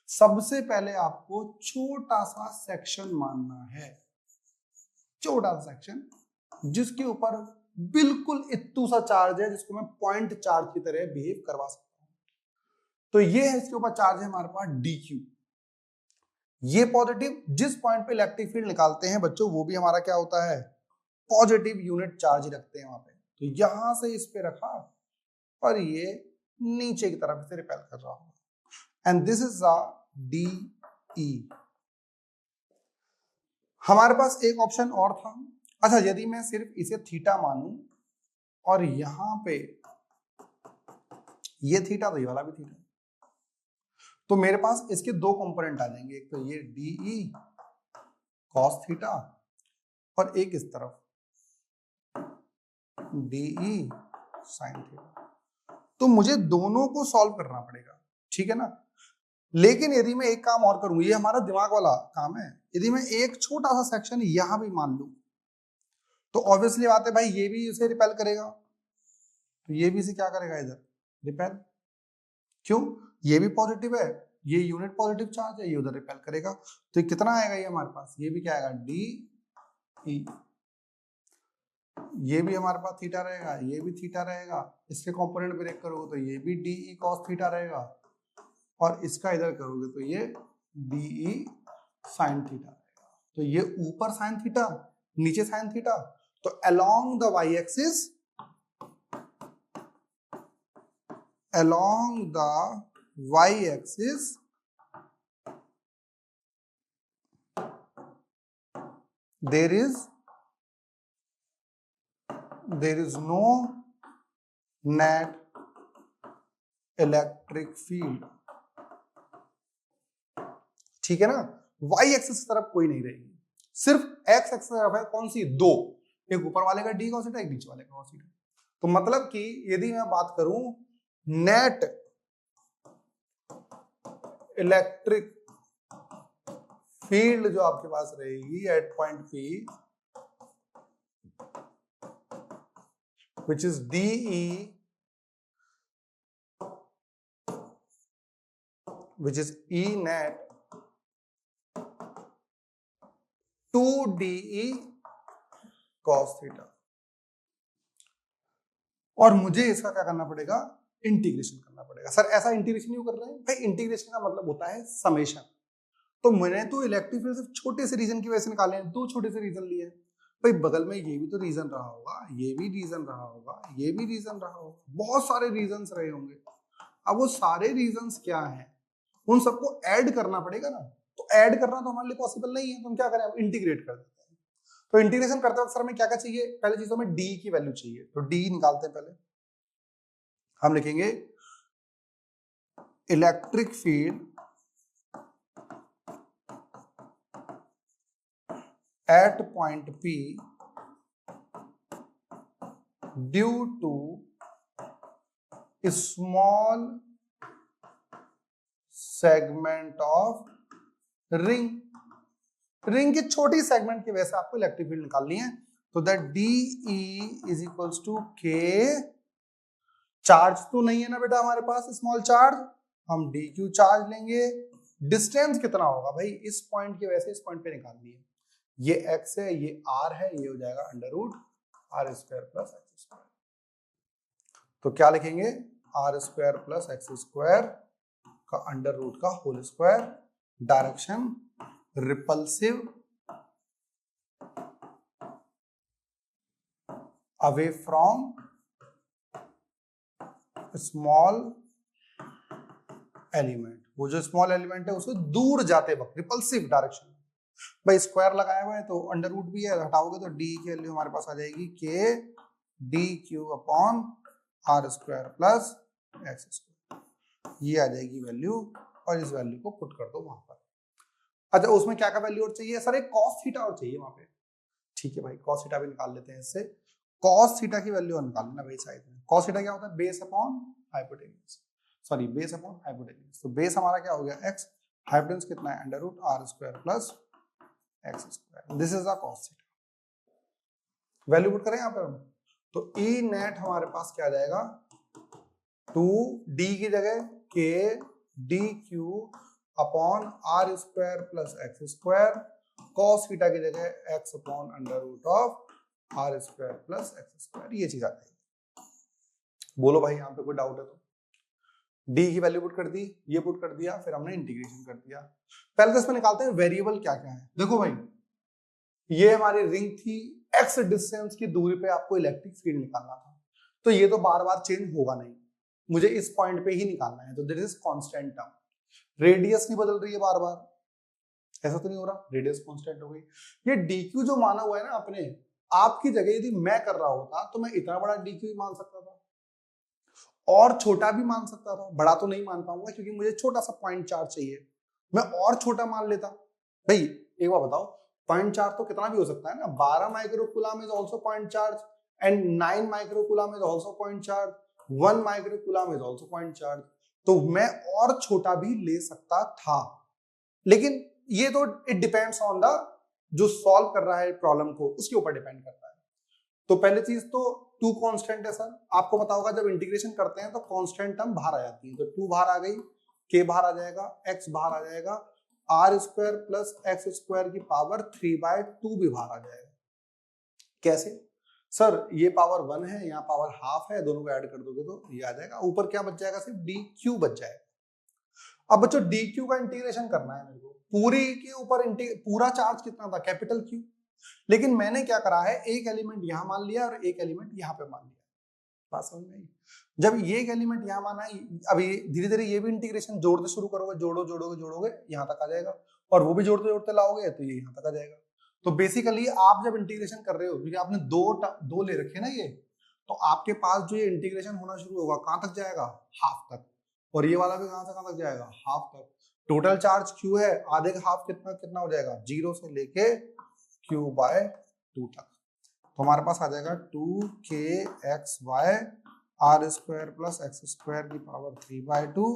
Speaker 1: सबसे पहले आपको छोटा सा सेक्शन मानना है, छोटा सा सेक्शन जिसके ऊपर बिल्कुल इत्तू सा चार्ज है, जिसको मैं पॉइंट चार्ज की तरह बिहेव करवा सकता हूं। तो ये है, इसके ऊपर चार्ज है हमारे पास DQ। ये पॉजिटिव, जिस पॉइंट पे इलेक्ट्रिक फील्ड निकालते हैं बच्चों, वो भी हमारा क्या होता है, पॉजिटिव यूनिट चार्ज ही रखते हैं वहां पे। तो यहां से इस पे रखा और ये नीचे की तरफ से रिपेल कर रहा होगा, एंड दिस इज DE। हमारे पास एक ऑप्शन और था। अच्छा, यदि मैं सिर्फ इसे थीटा मानूं और यहां पे ये थीटा, तो ये वाला भी थीटा, तो मेरे पास इसके 2 कंपोनेंट आ जाएंगे, एक तो ये DE cos थीटा और एक इस तरफ DE sin थीटा। तो मुझे दोनों को सॉल्व करना पड़ेगा, ठीक है ना। लेकिन यदि मैं एक काम और करूं, ये हमारा दिमाग वाला काम है, यदि मैं एक छोटा सा सेक्शन यहां भी मान लूं तो ऑब्वियसली बात है भाई, ये भी इसे रिपेल करेगा, तो ये भी इसे क्या करेगा, इधर रिपेल। क्यों, ये भी पॉजिटिव है, ये यूनिट पॉजिटिव चार्ज है, ये उधर रिपेल करेगा। तो कितना आएगा ये हमारे पास, ये भी क्या आएगा DE। ये भी हमारे पास थीटा रहेगा, ये भी थीटा रहेगा, इसके कंपोनेंट ब्रेक करोगे तो ये भी DE cos थीटा रहेगा, और इसका इधर करोगे तो ये DE sin थीटा रहेगा। तो ये ऊपर sin थीटा, नीचे sin थीटा। तो along the y-axis, along the y-axis there is no net electric field, ठीक है ना। y एक्सिस की तरफ कोई नहीं रहेगी, सिर्फ x एक्सिस की तरफ है, कौन सी, 2, एक ऊपर वाले का D cos थीटा, एक नीचे वाले का cos थीटा। तो मतलब कि यदि मैं बात करूं नेट इलेक्ट्रिक फील्ड जो आपके पास रहेगी at point P, which is DE, which is E net 2DE cos theta. और मुझे इसका क्या करना पड़ेगा, इंटीग्रेशन करना पड़ेगा। सर ऐसा इंटीग्रेशन क्यों कर रहे हैं भाई, इंटीग्रेशन का मतलब होता है समेशन। तो मैंने तो इलेक्ट्रिक फील्ड सिर्फ छोटे से रीजन की वजह से निकाले हैं, 2 छोटे से रीजन लिए भाई, बगल में ये भी तो रीजन रहा होगा, ये भी रीजन रहा होगा, ये भी रीजन रहा होगा, बहुत सारे रीजंस रहे होंगे। अब वो सारे रीजंस क्या हैं उन सबको ऐड करना पड़ेगा ना, तो ऐड करना तो हमारे लिए पॉसिबल नहीं है, तो हम क्या करें, अब इंटीग्रेट कर देते हैं। तो इंटीग्रेशन करते वक्त सर हमें क्या क्या चाहिए, पहले चीज हमें डी की वैल्यू चाहिए, तो डी निकालते हैं। पहले हम लिखेंगे electric field at point P due to small segment of ring. Ring की छोटी सेगमेंट की वजह से आपको इलेक्ट्रिक फील्ड निकालनी है। तो that d E is equals to k, charge तो नहीं है ना बेटा हमारे पास स्मॉल चार्ज, हम डी क्यू चार्ज लेंगे। डिस्टेंस कितना होगा भाई, इस पॉइंट की वजह से इस पॉइंट पे निकालनी है, ये x है ये r है, ये हो जाएगा under root r square plus x square. तो क्या लिखेंगे, r square plus x square का अंडर रूट का whole square, direction repulsive away from small element, वो जो स्मॉल एलिमेंट है उससे दूर जाते वक्त रिपल्सिव डायरेक्शन। भाई स्क्वायर लगाया हुआ है तो अंडर रूट भी है, हटाओगे तो डी की वैल्यू हमारे पास आ जाएगी k D Q upon are square plus x square, ये आ जाएगी वैल्यू, और इस वैल्यू को पुट कर दो वहां पर। अच्छा उसमें क्या क्या वैल्यू और चाहिए सर, एक कॉस थीटा और चाहिए वहां पे। ठीक है भाई, कॉस थीटा भी निकाल लेते हैं इससे, कॉस थीटा की वैल्यू निकाल लेना भाई साइड में। कॉस थीटा क्या होता है, base upon hypotenuse, sorry base upon hypotenuse. तो बेस हमारा क्या हो गया एक्स, हाइपोटेन्यूज कितना है under root r square plus x square, this is the cos theta. Value put करें यहाँ पर हम, तो ई नेट हमारे पास क्या आ जाएगा, 2 डी की जगह k D Q upon are square plus x square, cos theta की जगह x upon under root of r square plus x square, ये चीज आ जाएगी। बोलो भाई यहाँ पे कोई डाउट है तो। डी की वैल्यू पुट कर दी, ये पुट कर दिया, फिर हमने इंटीग्रेशन कर दिया। पहले तो इसमें निकालते हैं वेरिएबल क्या क्या है। देखो भाई ये हमारी रिंग थी, एक्स डिस्टेंस की दूरी पे आपको इलेक्ट्रिक फील्ड निकालना था, तो ये तो बार बार चेंज होगा नहीं, मुझे इस पॉइंट पे ही निकालना है, तो this is constant term. Radius नहीं बदल रही है बार बार, ऐसा तो नहीं हो रहा, रेडियस कांस्टेंट हो गई। ये डीक्यू जो माना हुआ है ना अपने, आपकी जगह यदि मैं कर रहा होता तो मैं इतना बड़ा डीक्यू मान सकता था, और छोटा भी मान सकता था, बड़ा तो नहीं मान पाऊंगा क्योंकि मुझे छोटा सा पॉइंट चार्ज चाहिए, मैं और छोटा मान लेता। भाई एक बार बताओ, पॉइंट चार्ज तो कितना भी हो सकता है ना, 12 microcoulomb is also point charge and 9 microcoulomb is also point charge, 1 microcoulomb is also point charge, तो मैं और छोटा भी ले सकता था। लेकिन ये तो इट डिपेंड्स ऑन द जो सॉल्व कर रहा है प्रॉब्लम को, उसके ऊपर डिपेंड करता है। तो पहले चीज तो 2 कांस्टेंट है सर, आपको पता होगा जब इंटीग्रेशन करते हैं तो कांस्टेंट टर्म बाहर आ जाती है, तो 2 बाहर आ गई, k बाहर आ जाएगा, x बाहर आ जाएगा, r square plus x square की पावर 3/2 भी बाहर आ जाएगा। कैसे सर, ये पावर 1 है, यहाँ पावर हाफ है, दोनों को ऐड कर दोगे तो ये आ जाएगा, ऊपर क्या बच जाएगा, सिर्फ डी क्यू बच जाएगा। अब बच्चों डी क्यू का इंटीग्रेशन करना है मेरे को, पूरी के ऊपर पूरा चार्ज कितना था, कैपिटल क्यू, लेकिन मैंने क्या करा है, एक एलिमेंट यहां मान लिया और एक एलिमेंट यहां पे मान लिया। बात समझ में आई? जब ये एक एलिमेंट यहां माना है, अभी धीरे धीरे ये भी इंटीग्रेशन जोड़ते शुरू करोगे, जोड़ोगे यहां तक आ जाएगा, और वो भी जोड़ते जोड़ते लाओगे तो ये यहां तक आ जाएगा। तो बेसिकली आप जब इंटीग्रेशन कर रहे हो, क्योंकि आपने दो ले रखे ना ये, तो आपके पास जो ये इंटीग्रेशन होना शुरू होगा कहां तक जाएगा, हाफ तक, और ये वाला भी कहां से कहां तक जाएगा, हाफ तक। टोटल चार्ज क्यू है, आधे का हाफ कितना कितना हो जाएगा, 0 से लेके q/2 तक, तो हमारे पास आ जाएगा 2kxy r square plus x square की पावर 3/2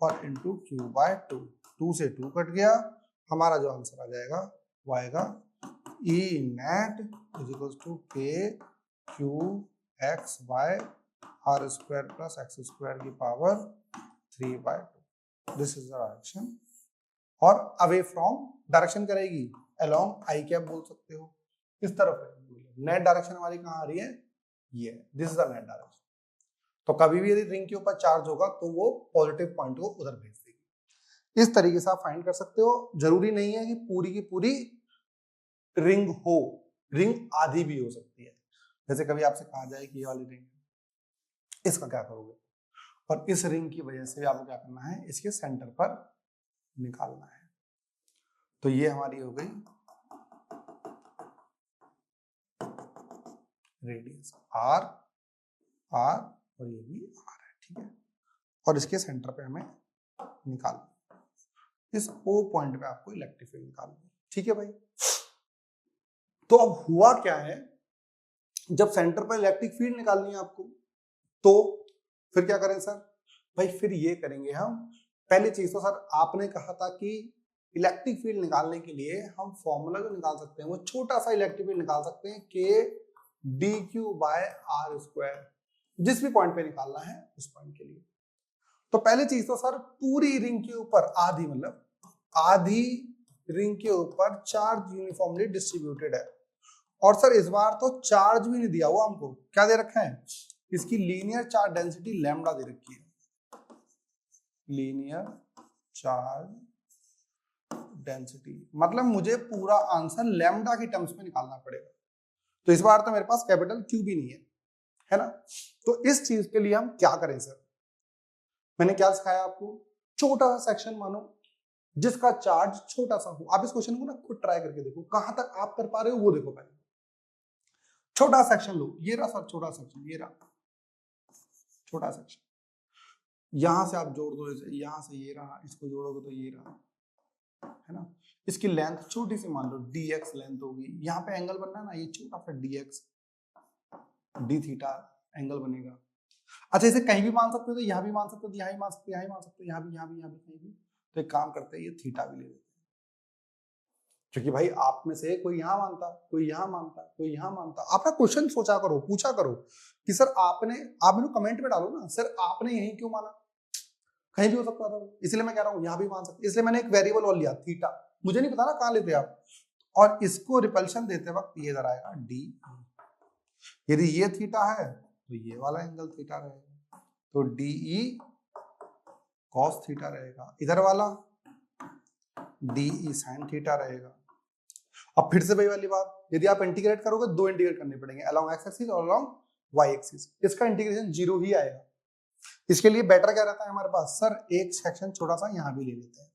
Speaker 1: और इंटू q/2, 2 से 2 कट गया, हमारा जो आंसर आ जाएगा वो आएगा E net is equal to kqxy R square plus x square की power 3/2, this is the direction. और अवे फ्रॉम डायरेक्शन करेगी अलोंग आई कैप बोल सकते हो, इस तरफ है। नेट डायरेक्शन हमारी कहाँ आ रही है, ये, this is the net direction. तो कभी भी यदि रिंग के ऊपर चार्ज होगा तो वो पॉजिटिव पॉइंट को उधर भेज देगी। इस तरीके से आप फाइंड कर सकते हो। जरूरी नहीं है कि पूरी की पूरी रिंग हो, रिंग आधी भी हो सकती है। जैसे कभी आपसे कहा जाए कि ये वाली रिंग, इसका क्या करोगे, और इस रिंग की वजह से आपको क्या करना है, इसके सेंटर पर निकालना है। तो ये हमारी हो गई रेडियस आर, आर और ये भी आर है, ठीक है। और इसके सेंटर पे हमें निकालना, इस ओ पॉइंट पे आपको इलेक्ट्रिक फील्ड निकालना है, ठीक है भाई। तो अब हुआ क्या है, जब सेंटर पर इलेक्ट्रिक फील्ड निकालनी है आपको, तो फिर क्या करें सर? भाई फिर ये करेंगे हम, पहली चीज तो सर आपने कहा था कि इलेक्ट्रिक फील्ड निकालने के लिए हम फॉर्मूला जो निकाल सकते हैं वो छोटा सा इलेक्ट्रिक फील्ड निकाल सकते हैं, k D Q by r square, जिस भी पॉइंट पे निकालना है उस पॉइंट के लिए। तो पहली चीज तो सर पूरी रिंग के ऊपर आधी, मतलब आधी रिंग के ऊपर चार्ज यूनिफॉर्मली डिस्ट्रीब्यूटेड है। और सर इस बार तो चार्ज भी नहीं दिया हुआ हमको, क्या दे रखा है? इसकी लीनियर चार्ज डेंसिटी लैम्डा दे रखी है, लीनियर चार्ज डेंसिटी, मतलब मुझे पूरा आंसर लैम्डा के टर्म्स में निकालना पड़ेगा। तो इस बार तो मेरे पास कैपिटल क्यू भी नहीं है ना। तो इस चीज के लिए हम क्या करें सर? मैंने क्या सिखाया आपको? छोटा सा सेक्शन मानो जिसका चार्ज छोटा सा हो। आप इस क्वेश्चन को ना खुद ट्राई करके देखो, कहां तक आप कर पा रहे हो वो देखो पहले। छोटा सेक्शन लो, ये रहा सर छोटा सेक्शन, ये रहा छोटा सेक्शन, यहां से आप जोड़ दो इसे, यहां से ये रहा, इसको जोड़ोगे तो ये रहा, है ना। इसकी लेंथ छोटी सी मान लो dx लेंथ होगी, यहाँ पे एंगल बनना है ना, ये छोटा सा dx d थीटा एंगल बनेगा। अच्छा इसे कहीं भी मान सकते हो, तो यहाँ भी मान सकते हो, यहाँ भी मान सकते हो, यहाँ भी मान सकते हो, यहाँ भी, यहाँ भी, यहाँ भी, कहीं भी। तो एक काम करते हैं, ये थीटा भी ले लेते हैं, क्योंकि भाई आप में से कोई यहाँ मानता, कोई यहाँ मानता, कोई यहाँ मानता। आप ना क्वेश्चन सोचा करो, पूछा करो कि सर आपने, आप मेरे कमेंट में डालो ना, सर आपने यही क्यों माना, कहीं भी हो सकता था। इसलिए मैं कह रहा हूँ यहाँ भी मान सकते, इसलिए मैंने एक वेरिएबल और लिया थीटा, मुझे नहीं पता ना कहाँ लेते आप। और इसको रिपल्शन देते वक्त ये इधर आएगा डी, यदि ये थीटा है तो ये वाला एंगल थीटा रहेगा, तो डीई कॉस थीटा रहेगा, इधर वाला डीई साइन थीटा रहेगा। अब फिर से वही वाली बात, यदि आप इंटीग्रेट करोगे, दो इंटीग्रेट करने पड़ेंगे, अलोंग एक्स एक्सिस और अलोंग वाई एक्सिस, इसका इंटीग्रेशन 0 ही आएगा। इसके लिए बेटर क्या रहता है हमारे पास, सर एक सेक्शन छोटा सा यहाँ भी ले लेते हैं,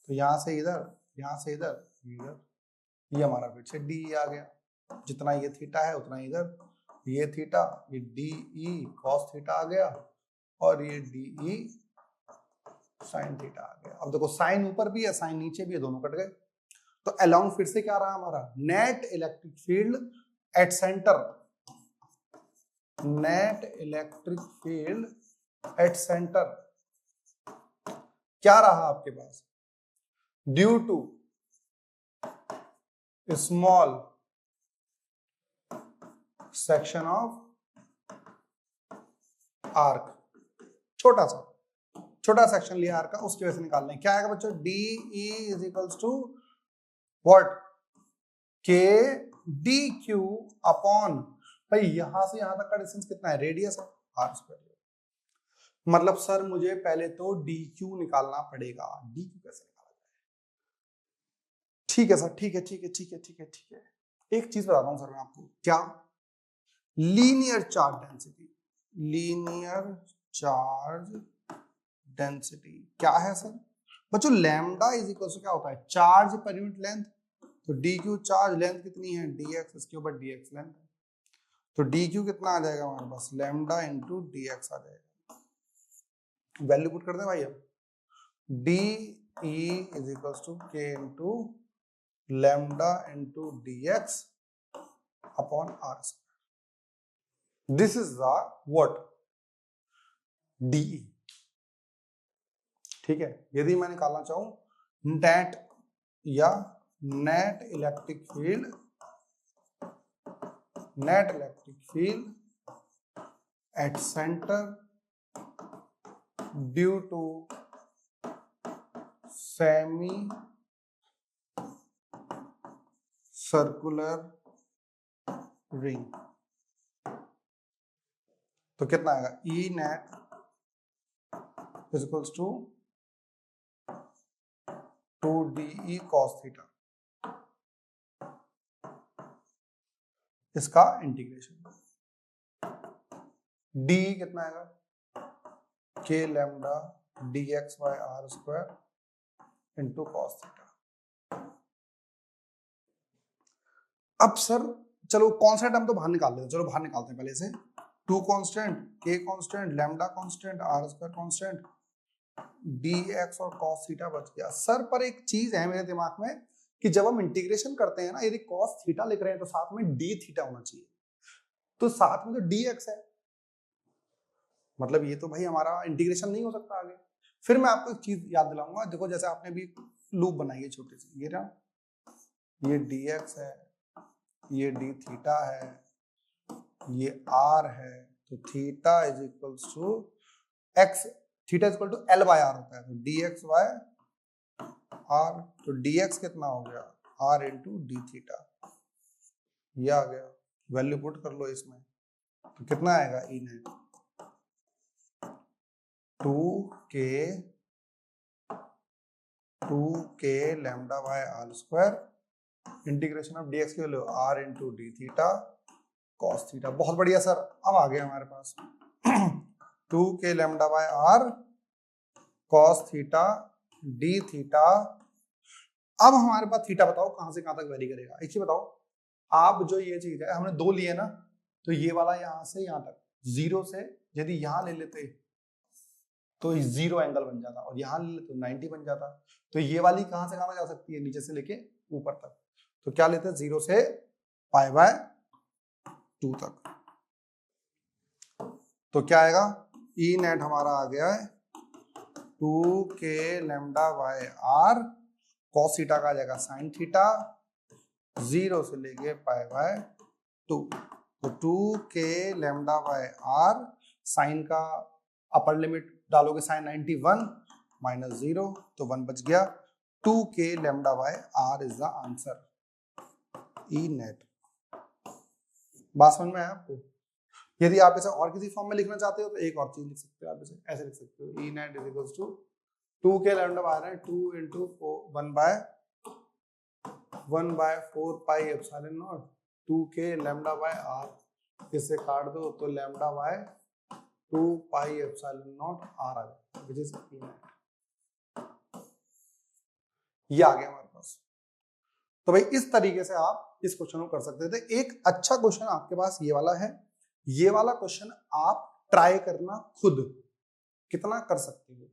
Speaker 1: तो यहाँ से इधर, यहाँ से इधर, इधर, ये हमारा फिर से डी आ गया, जितना ये थीटा है उतना इधर, ये थीटा, ये डी ई कॉस थीटा आ गया, और ये डी ई साइन थीटा आ गया। अब देखो साइन ऊपर भी है, साइन नीचे भी है, दोनों कट गए। तो अलोंग फिर से क्या रहा हमारा, net electric field at centre, net electric field at centre क्या रहा आपके पास, due to small section of arc, छोटा सेक्शन लिया आर्क का, उसकी वजह से निकालना है। क्या आएगा बच्चों, D E is equals to what, K D Q upon, भाई यहां से यहां तक का डिस्टेंस कितना है, रेडियस है, आर स्क्वायर। मतलब सर मुझे पहले तो डी क्यू निकालना पड़ेगा, डी क्यू कैसे निकाला जाए? ठीक है सर, ठीक है, ठीक है, ठीक है, ठीक है, ठीक है। एक चीज बताता हूं सर मैं आपको, क्या, linear charge density, linear charge density क्या है सर बच्चों? लैम्डा इज इक्वल टू क्या होता है, चार्ज पर यूनिट लेंथ। तो डी क्यू चार्ज लेंथ कितनी है, dx, इसके ऊपर dx लेंथ है, तो डी क्यू कितना आ जाएगा हमारे पास, लैम्डा इंटू dx आ जाएगा। वैल्यू पुट कर दे भाई, अब D E is equal to K into lambda into dx upon are square. This is the what, D E, ठीक है। यदि मैं निकालना चाहूं नेट या net electric field, net electric field at centre due to semi circular ring, तो कितना आएगा, E net is equals to 2DE cos theta, इसका इंटीग्रेशन, डी कितना आएगा, k lambda dx by r square into cos theta. अब sir चलो constant हम तो बाहर निकाल लेते हैं, चलो बाहर निकालते हैं पहले से। 2 constant, k constant, lambda constant, r square constant, dx और cos थीटा बच गया। सर पर एक चीज है मेरे दिमाग में कि जब हम इंटीग्रेशन करते हैं ना, यदि cos थीटा लिख रहे हैं तो साथ में d थीटा होना चाहिए, तो साथ में तो dx है, मतलब ये तो भाई हमारा इंटीग्रेशन नहीं हो सकता आगे। फिर मैं आपको एक चीज याद दिलाऊंगा, देखो जैसे आपने भी लूप बनाई है छोटी सी, ये रहा, ये dx है, ये d थीटा है, ये r है, तो theta is equal to x, theta is equal to l by r होता है, तो dx बाय r, तो dx कितना हो गया, r इंटू डी थीटा, ये आ गया, वैल्यू पुट कर लो इसमें, तो कितना आएगा E net 2k lambda by r square integration of dx की value r into D theta cos theta. बहुत बढ़िया सर, अब आ गया हमारे पास 2k lambda by r cos theta D theta. अब हमारे पास थीटा बताओ कहां से कहां तक वेरी करेगा। एक चीज बताओ, आप जो ये चीज है हमने 2 लिए ना, तो ये वाला यहां से यहां तक 0 से यदि यहां ले लेते तो 0 एंगल बन जाता, और यहां ले लेते तो 90 बन जाता। तो ये वाली कहां से कहां तक जा सकती है, नीचे से लेके ऊपर तक, तो क्या लेते हैं 0 से पाई बाय 2 तक, तो क्या आएगा ई नेट हमारा आ गया है 2k lambda by r cos theta का आ जाएगा sin थीटा, 0 से लेके पाई बाय 2, तो 2k lambda by r, sign का अपर लिमिट डालोगे साइन 91 माइनस 0, तो 1 बच गया, 2k lambda by r is the answer, E net. बात समझ में आया आपको? यदि आप इसे और किसी फॉर्म में लिखना चाहते हो तो एक और चीज लिख सकते हो, आप इसे ऐसे लिख सकते हो, E net is equals to 2k lambda by r है 2 into 1 by 4 pi epsilon naught 2k lambda by r, इससे काट दो तो lambda by 2 pi epsilon naught r आ जाएगा, व्हिच इज ई नेट। ये आ गया हमारे पास। तो भाई इस तरीके से आप इस क्वेश्चन को कर सकते थे। एक अच्छा क्वेश्चन आपके पास ये वाला है, ये वाला क्वेश्चन आप ट्राई करना खुद, कितना कर सकते हो,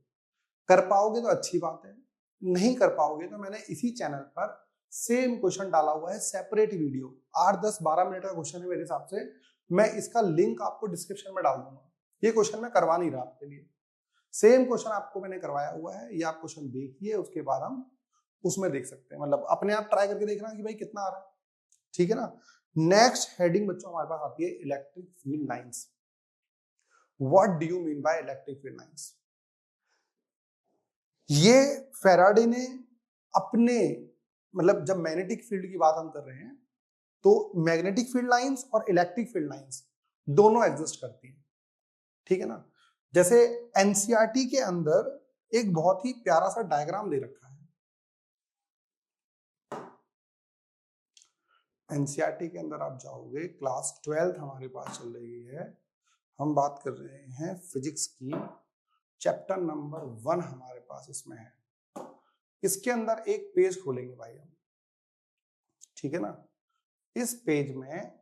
Speaker 1: कर पाओगे तो अच्छी बात है, नहीं कर पाओगे तो मैंने इसी चैनल पर सेम क्वेश्चन डाला हुआ है, सेपरेट वीडियो, 8, 10, 12 मिनट का क्वेश्चन है मेरे हिसाब से, मैं इसका लिंक आपको डिस्क्रिप्शन में डाल दूंगा। ये क्वेश्चन मैं करवा नहीं रहा आपके लिए, सेम क्वेश्चन आपको मैंने करवाया हुआ है, ये आप क्वेश्चन देखिए, उसके बाद हम उसमें देख सकते हैं, मतलब अपने आप ट्राई करके देखना कि भाई कितना आ रहा है, ठीक है ना। नेक्स्ट हेडिंग बच्चों हमारे पास आती है electric field lines. What do you mean by electric field lines? ये फैराडे ने अपने, मतलब जब मैग्नेटिक फील्ड की बात हम कर रहे हैं तो मैग्नेटिक फील्ड लाइंस और इलेक्ट्रिक फील्ड लाइंस दोनों एग्जिस्ट करती हैं, ठीक है ना। जैसे एनसीईआरटी के अंदर एक बहुत ही प्यारा सा डायग्राम दे रखा है, एनसीईआरटी के अंदर आप जाओगे, क्लास 12th हमारे पास चल रही है, हम बात कर रहे हैं फिजिक्स की, चैप्टर नंबर 1 हमारे पास इसमें है। इसके अंदर एक पेज खोलेंगे भाई हम, ठीक है ना। इस पेज में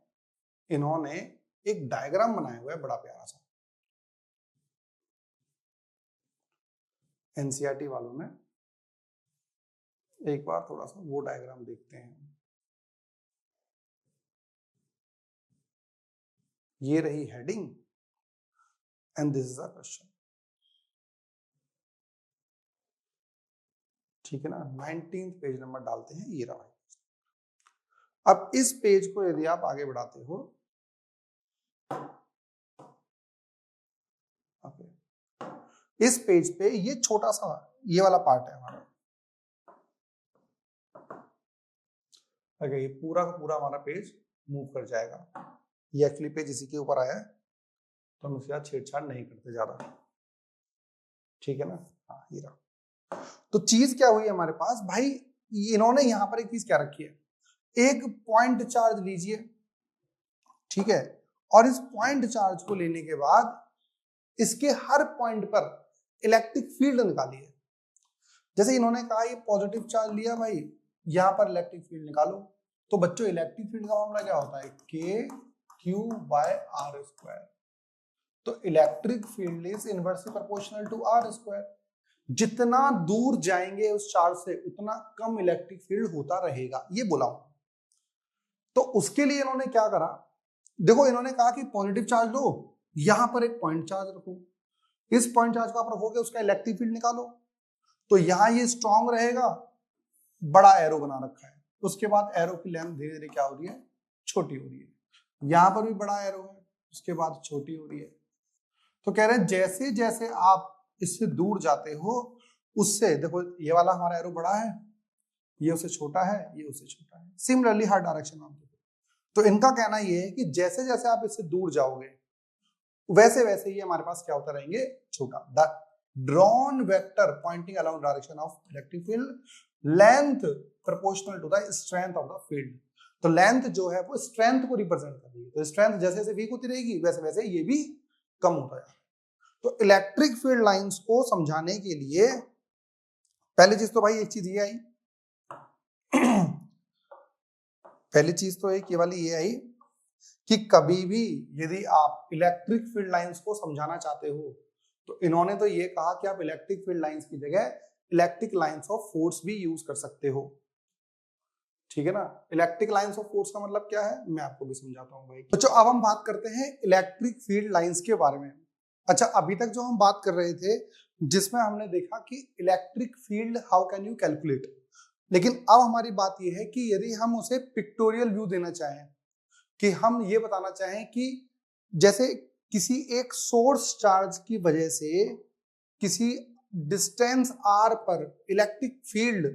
Speaker 1: इन्होंने एक डायग्राम बनाया हुआ है बड़ा प्यारा सा, एनसीईआरटी वालों ने, एक बार थोड़ा सा वो डायग्राम देखते हैं। ये रही heading and this is a question, ठीक है ना। 19th पेज नंबर डालते हैं, ये रहा। अब इस पेज को यदि आप आगे बढ़ाते हो, इस पेज पे ये छोटा सा ये वाला पार्ट है हमारा, अगर ये पूरा का पूरा हमारा पेज मूव कर जाएगा, ये एक्चुअली पेज इसी के ऊपर आया है तो हम इसके साथ छेड़छाड़ नहीं करते ज्यादा, ठीक है ना। हाँ ये रहा। तो चीज क्या हुई हमारे पास भाई, इन्होंने यहां पर एक चीज क्या रखी है, एक पॉइंट चार्ज लीजिए, ठीक है, और इस पॉइंट चार्ज को लेने के बाद इसके हर पॉइंट पर इलेक्ट्रिक फील्ड निकालिए। जैसे इन्होंने कहा ये पॉजिटिव चार्ज लिया भाई, यहां पर इलेक्ट्रिक फील्ड निकालो। तो बच्चों इलेक्ट्रिक फील्ड का मामला क्या होता है, k q by r square. तो electric field is inversely proportional to r square. जितना दूर जाएंगे उस चार्ज से उतना कम इलेक्ट्रिक फील्ड होता रहेगा, ये बोला हूं। तो उसके लिए इन्होंने क्या करा, देखो इन्होंने कहा कि पॉजिटिव चार्ज लो, यहां पर एक पॉइंट चार्ज रखो, इस पॉइंट चार्ज को आप रखोगे, उसका इलेक्ट्रिक फील्ड निकालो। तो यहां ये स्ट्रांग रहेगा, बड़ा एरो बना रखा है, उसके बाद एरो की लेंथ धीरे धीरे क्या हो रही है, छोटी हो रही है। यहां पर भी बड़ा एरो है, उसके बाद छोटी हो रही है। तो कह रहे हैं जैसे जैसे आप इससे दूर जाते हो, उससे देखो ये वाला हमारा एरो बड़ा है, ये उससे छोटा है, ये उससे छोटा है। सिमिलरली हर डायरेक्शन में। तो इनका कहना ये है कि जैसे जैसे आप इससे दूर जाओगे वैसे वैसे ही हमारे पास क्या होता रहेंगे, छोटा। The drawn vector pointing along direction of electric field length proportional to the strength of the field. तो लेंथ जो है वो स्ट्रेंथ को रिप्रेजेंट कर रही है। तो स्ट्रेंथ जैसे जैसे वीक होती रहेगी वैसे वैसे ये भी कम होता है। तो इलेक्ट्रिक फील्ड लाइंस को समझाने के लिए पहली चीज तो भाई एक चीज ये आई पहली चीज तो एक ये वाली ये आई कि कभी भी यदि आप इलेक्ट्रिक फील्ड लाइंस को समझाना चाहते हो तो इन्होंने तो ये कहा कि आप इलेक्ट्रिक फील्ड लाइंस की जगह इलेक्ट्रिक लाइंस ऑफ फोर्स भी यूज कर सकते हो, ठीक है ना। इलेक्ट्रिक लाइंस ऑफ फोर्स का मतलब क्या है मैं आपको भी समझाता हूँ भाई। तो अब हम बात करते हैं इलेक्ट्रिक फील्ड लाइंस के बारे में। अच्छा, अभी तक जो हम बात कर रहे थे जिसमें हमने देखा कि electric field how can you calculate, लेकिन अब हमारी बात यह है कि यदि हम उसे पिक्टोरियल व्यू देना चाहें, कि हम ये बताना चाहें कि जैसे किसी एक सोर्स चार्ज की वजह से किसी डिस्टेंस r पर इलेक्ट्रिक फील्ड,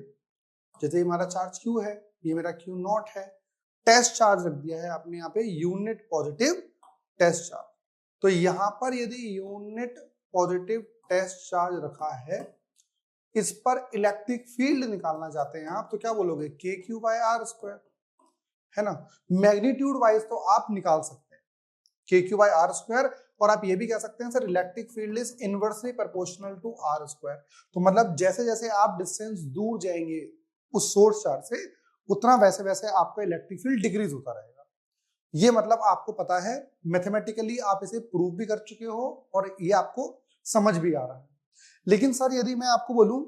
Speaker 1: जैसे हमारा चार्ज q है, ये मेरा q नॉट है, टेस्ट चार्ज रख दिया है आपने यहाँ पे यूनिट पॉजिटिव टेस्ट चार्ज। तो यहां पर यदि यूनिट पॉजिटिव टेस्ट चार्ज रखा है, इस पर इलेक्ट्रिक फील्ड निकालना चाहते हैं आप, तो क्या बोलोगे के क्यू बाय आर स्क्वायर, है ना। मैग्नीट्यूड वाइज तो आप निकाल सकते हैं के क्यू बाय आर स्क्वायर, और आप ये भी कह सकते हैं sir electric field is inversely proportional to r square. तो मतलब जैसे जैसे आप डिस्टेंस दूर जाएंगे उस सोर्स चार्ज से उतना वैसे वैसे आपका इलेक्ट्रिक फील्ड डिक्रीज होता रहेगा। ये मतलब आपको पता है, मैथमेटिकली आप इसे प्रूव भी कर चुके हो और ये आपको समझ भी आ रहा है। लेकिन सर यदि मैं आपको बोलूं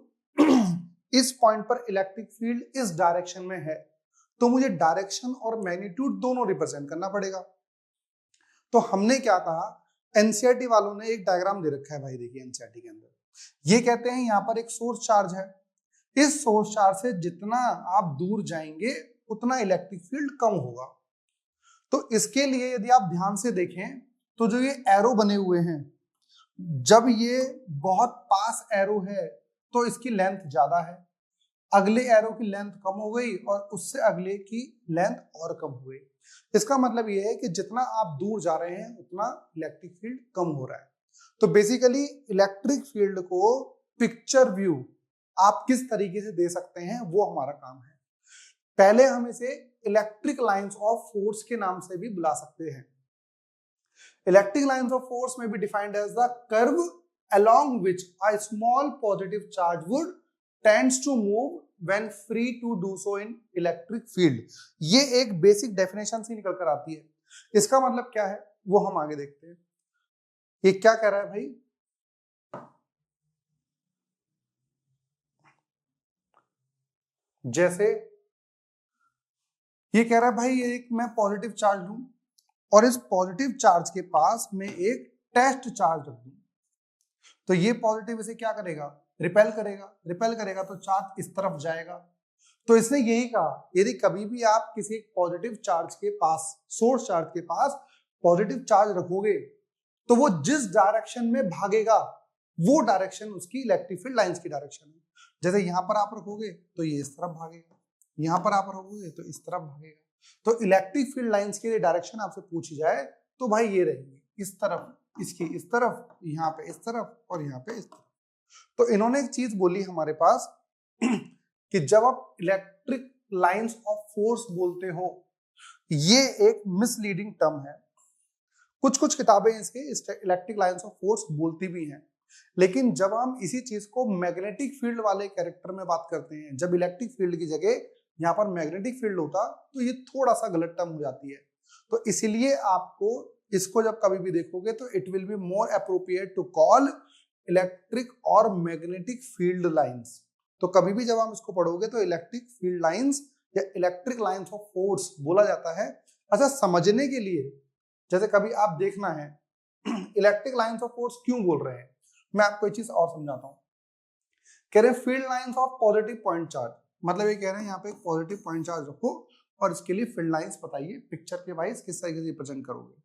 Speaker 1: इस पॉइंट पर इलेक्ट्रिक फील्ड इस डायरेक्शन में है, तो मुझे डायरेक्शन और मैग्नीट्यूड दोनों रिप्रेजेंट करना पड़ेगा। तो हमने क्या कहा, एनसीईआरटी वालों ने एक डायग्राम दे रखा है भाई, देखिए एनसीईआरटी के अंदर ये कहते हैं यहाँ पर एक सोर्स चार्ज है, इस सोर्स चार्ज से जितना आप दूर जाएंगे उतना इलेक्ट्रिक फील्ड कम होगा। तो इसके लिए यदि आप ध्यान से देखें तो जो ये एरो बने हुए हैं, जब ये बहुत पास एरो है तो इसकी लेंथ ज्यादा है, अगले एरो की लेंथ कम हो गई और उससे अगले की लेंथ और कम हो गई। इसका मतलब ये है कि जितना आप दूर जा रहे हैं उतना इलेक्ट्रिक फील्ड कम हो रहा है। तो बेसिकली इलेक्ट्रिक फील्ड को पिक्चर व्यू आप किस तरीके से दे सकते हैं वो हमारा काम है। पहले हम इसे इलेक्ट्रिक लाइंस ऑफ फोर्स के नाम से भी बुला सकते हैं। Electric lines of force may be defined as the curve along which a small positive charge would tends to move when free to do so in electric field। ये एक basic definition से निकल कर आती है। इसका मतलब क्या है वो हम आगे देखते हैं। ये क्या कह रहा है भाई, जैसे ये कह रहा है भाई एक मैं पॉजिटिव चार्ज लूं और इस पॉजिटिव चार्ज के पास मैं एक टेस्ट चार्ज रख दूं, तो ये पॉजिटिव इसे क्या करेगा, रिपेल करेगा। रिपेल करेगा तो चार्ज इस तरफ जाएगा। तो इसने यही कहा यदि कभी भी आप किसी पॉजिटिव चार्ज के पास, सोर्स चार्ज के पास पॉजिटिव चार्ज रखोगे तो वो जिस डायरेक्शन में भागेगा वो डायरेक्शन उसकी इलेक्ट्रिक फील्ड लाइंस की डायरेक्शन है। जैसे यहां पर आप रखोगे तो ये इस तरफ भागेगा, यहां पर आप रखोगे तो इस तरफ भागेगा। तो इलेक्ट्रिक फील्ड लाइंस की डायरेक्शन आपसे पूछी जाए तो भाई ये रहेगी, इस तरफ, इसकी इस तरफ, यहाँ पे इस तरफ और यहाँ पे इस तरफ। तो इन्होंने एक चीज बोली हमारे पास कि जब आप इलेक्ट्रिक लाइंस ऑफ फोर्स बोलते हो, ये एक मिसलीडिंग टर्म है। कुछ कुछ किताबें इसके इलेक्ट्रिक लाइंस ऑफ फोर्स बोलती भी हैं, लेकिन जब हम इसी चीज को मैग्नेटिक फील्ड वाले कैरेक्टर में बात करते हैं, जब इलेक्ट्रिक फील्ड की जगह यहाँ पर मैग्नेटिक फील्ड होता, तो ये थोड़ा सा गलत टर्म हो जाती है। तो इसीलिए आपको इसको जब कभी भी देखोगे तो it will be more appropriate to call electric और मैग्नेटिक फील्ड लाइंस। तो कभी भी जब हम इसको पढ़ोगे तो इलेक्ट्रिक फील्ड लाइंस या इलेक्ट्रिक लाइंस ऑफ फोर्स बोला जाता है। अच्छा, समझने के लिए जैसे कभी आप देखना है इलेक्ट्रिक लाइंस ऑफ फोर्स क्यों बोल रहे हैं, मैं आपको एक चीज और समझाता हूं। कह रहे हैं field lines of positive point charge, मतलब ये कह रहे हैं यहाँ पे एक पॉजिटिव पॉइंट चार्ज रखो और इसके लिए फील्ड लाइंस बताइए पिक्चर के वाइज किस तरीके से रिप्रेजेंट करोगे।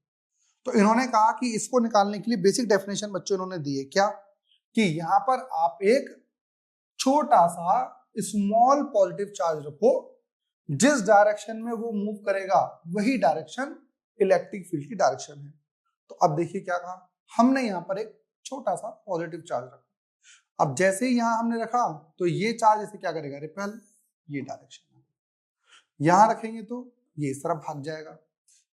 Speaker 1: तो इन्होंने कहा कि इसको निकालने के लिए बेसिक डेफिनेशन बच्चों इन्होंने दी है क्या, कि यहाँ पर आप एक छोटा सा स्मॉल पॉजिटिव चार्ज रखो, जिस डायरेक्शन में वो मूव करेगा वही डायरेक्शन इलेक्ट्रिक फील्ड की डायरेक्शन है। तो अब देखिए क्या कहा, हमने यहाँ पर एक छोटा सा पॉजिटिव चार्ज रखा। अब जैसे ही यहां हमने रखा तो ये चार्ज इसे क्या करेगा, रिपेल, ये डायरेक्शन में। यहां रखेंगे तो ये इस तरफ भाग जाएगा,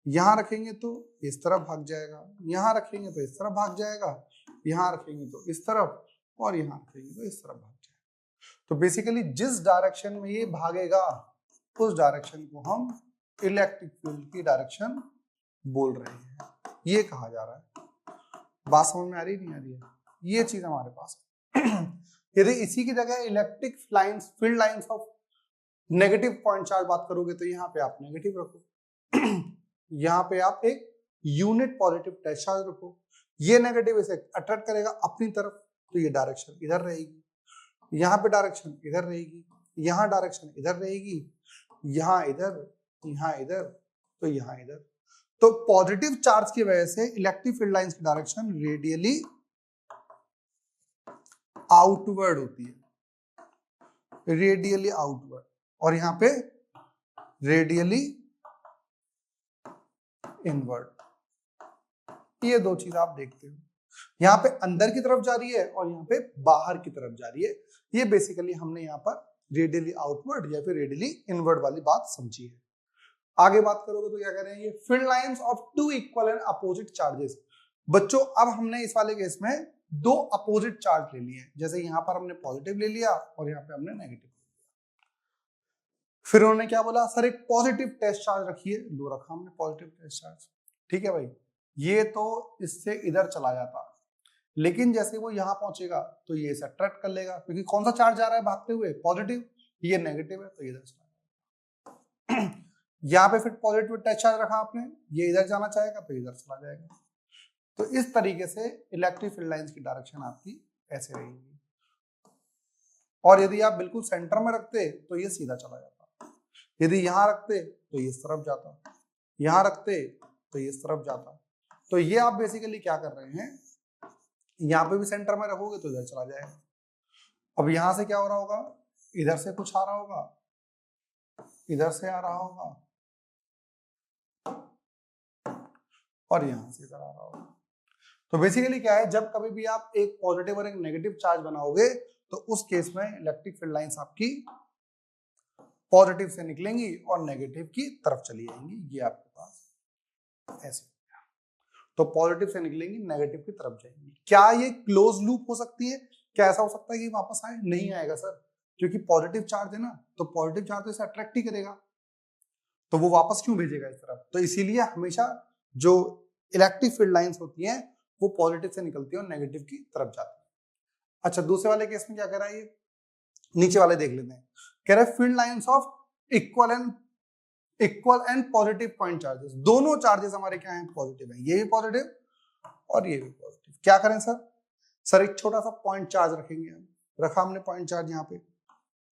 Speaker 1: यहां रखेंगे तो इस तरफ भाग जाएगा, यहां रखेंगे तो इस तरफ भाग जाएगा, यहां रखेंगे तो इस तरफ, और यहां रखेंगे तो इस तरफ भाग जाएगा। तो बेसिकली जिस डायरेक्शन में ये भागेगा उस डायरेक्शन को हम इलेक्ट्रिक फील्ड की डायरेक्शन बोल रहे हैं, ये कहा जा रहा है। बात समझ में आ रही नहीं आ रही है, ये चीज हमारे पास है। यदि इसी की जगह electric lines field lines of negative point charge बात करोगे तो यहाँ पे आप नेगेटिव रखो, यहाँ पे आप एक यूनिट पॉजिटिव टेस्ट चार्ज रखो, ये नेगेटिव इसे अट्रैक्ट करेगा अपनी तरफ, तो ये डायरेक्शन इधर रहेगी, यहाँ पे डायरेक्शन इधर रहेगी, यहाँ डायरेक्शन इधर रहेगी, यहाँ इधर, यहाँ इधर, तो यहाँ इधर। तो पॉजिटिव चार्ज की वजह से इलेक्ट्रिक फील्ड लाइंस की डायरेक्शन रेडियली आउटवर्ड होती है, रेडियली आउटवर्ड, और यहाँ पे रेडियली इनवर्ड। ये दो चीज आप देखते हो, यहाँ पे अंदर की तरफ जा रही है और यहाँ पे बाहर की तरफ जा रही है। ये बेसिकली हमने यहाँ पर रेडियली आउटवर्ड या फिर रेडियली इनवर्ड वाली बात समझी है। आगे बात करोगे तो क्या कह रहे हैं, ये field lines of two equal and opposite charges. बच्चों अब हमने इस वाले केस में दो अपोजिट चार्ज ले लिए, जैसे यहाँ पर हमने पॉजिटिव ले लिया और यहाँ पे हमने नेगेटिव ले लिया। फिर उन्होंने क्या बोला, सर एक पॉजिटिव टेस्ट चार्ज रखिए, लो रखा हमने पॉजिटिव टेस्ट चार्ज, ठीक है भाई। ये तो इससे इधर चला जाता, लेकिन जैसे वो यहाँ पहुंचेगा तो ये इसे अट्रैक्ट कर लेगा, क्योंकि कौन सा चार्ज जा रहा है भागते हुए, पॉजिटिव, ये नेगेटिव है तो इधर चला जाएगा। यहाँ पे फिर पॉजिटिव टेस्ट चार्ज रखा आपने, ये इधर जाना चाहेगा तो इधर चला जाएगा। तो इस तरीके से इलेक्ट्रिक फील्ड लाइंस की डायरेक्शन आपकी ऐसे रहेगी, और यदि आप बिल्कुल सेंटर में रखते तो ये सीधा चला जाता, यदि यहाँ रखते तो ये इस तरफ जाता, यहाँ रखते तो ये इस तरफ जाता। तो ये आप बेसिकली क्या कर रहे हैं, यहाँ पे भी सेंटर में रखोगे तो इधर चला जाएगा। अब यहाँ से क्या हो रहा होगा, इधर से कुछ आ रहा होगा, इधर से आ रहा होगा, और यहां से इधर आ रहा होगा। तो बेसिकली क्या है, जब कभी भी आप एक पॉजिटिव और एक नेगेटिव चार्ज बनाओगे तो उस केस में इलेक्ट्रिक फील्ड लाइंस आपकी पॉजिटिव से निकलेंगी और नेगेटिव की तरफ चली जाएंगी। ये आपके पास ऐसे, तो पॉजिटिव से निकलेंगी नेगेटिव की तरफ जाएंगी। क्या ये क्लोज लूप हो सकती है, क्या ऐसा हो सकता है कि वापस आए? नहीं आएगा सर, क्योंकि पॉजिटिव चार्ज है ना, तो पॉजिटिव चार्ज तो इसे अट्रैक्ट ही करेगा, तो वो वापस क्यों भेजेगा इस तरफ। तो इसीलिए हमेशा जो इलेक्ट्रिक फील्ड लाइंस होती हैं वो पॉजिटिव से निकलती है और नेगेटिव की तरफ जाती है। अच्छा, दूसरे वाले केस में क्या कह रहा है, ये नीचे वाले देख लेते हैं। कह रहा है field lines of equal and positive point charges. दोनों चार्जेस हमारे क्या हैं, पॉजिटिव है, ये भी पॉजिटिव और ये भी पॉजिटिव। क्या करें सर एक छोटा सा पॉइंट चार्ज रखेंगे हम, रखा हमने पॉइंट चार्ज यहाँ पे,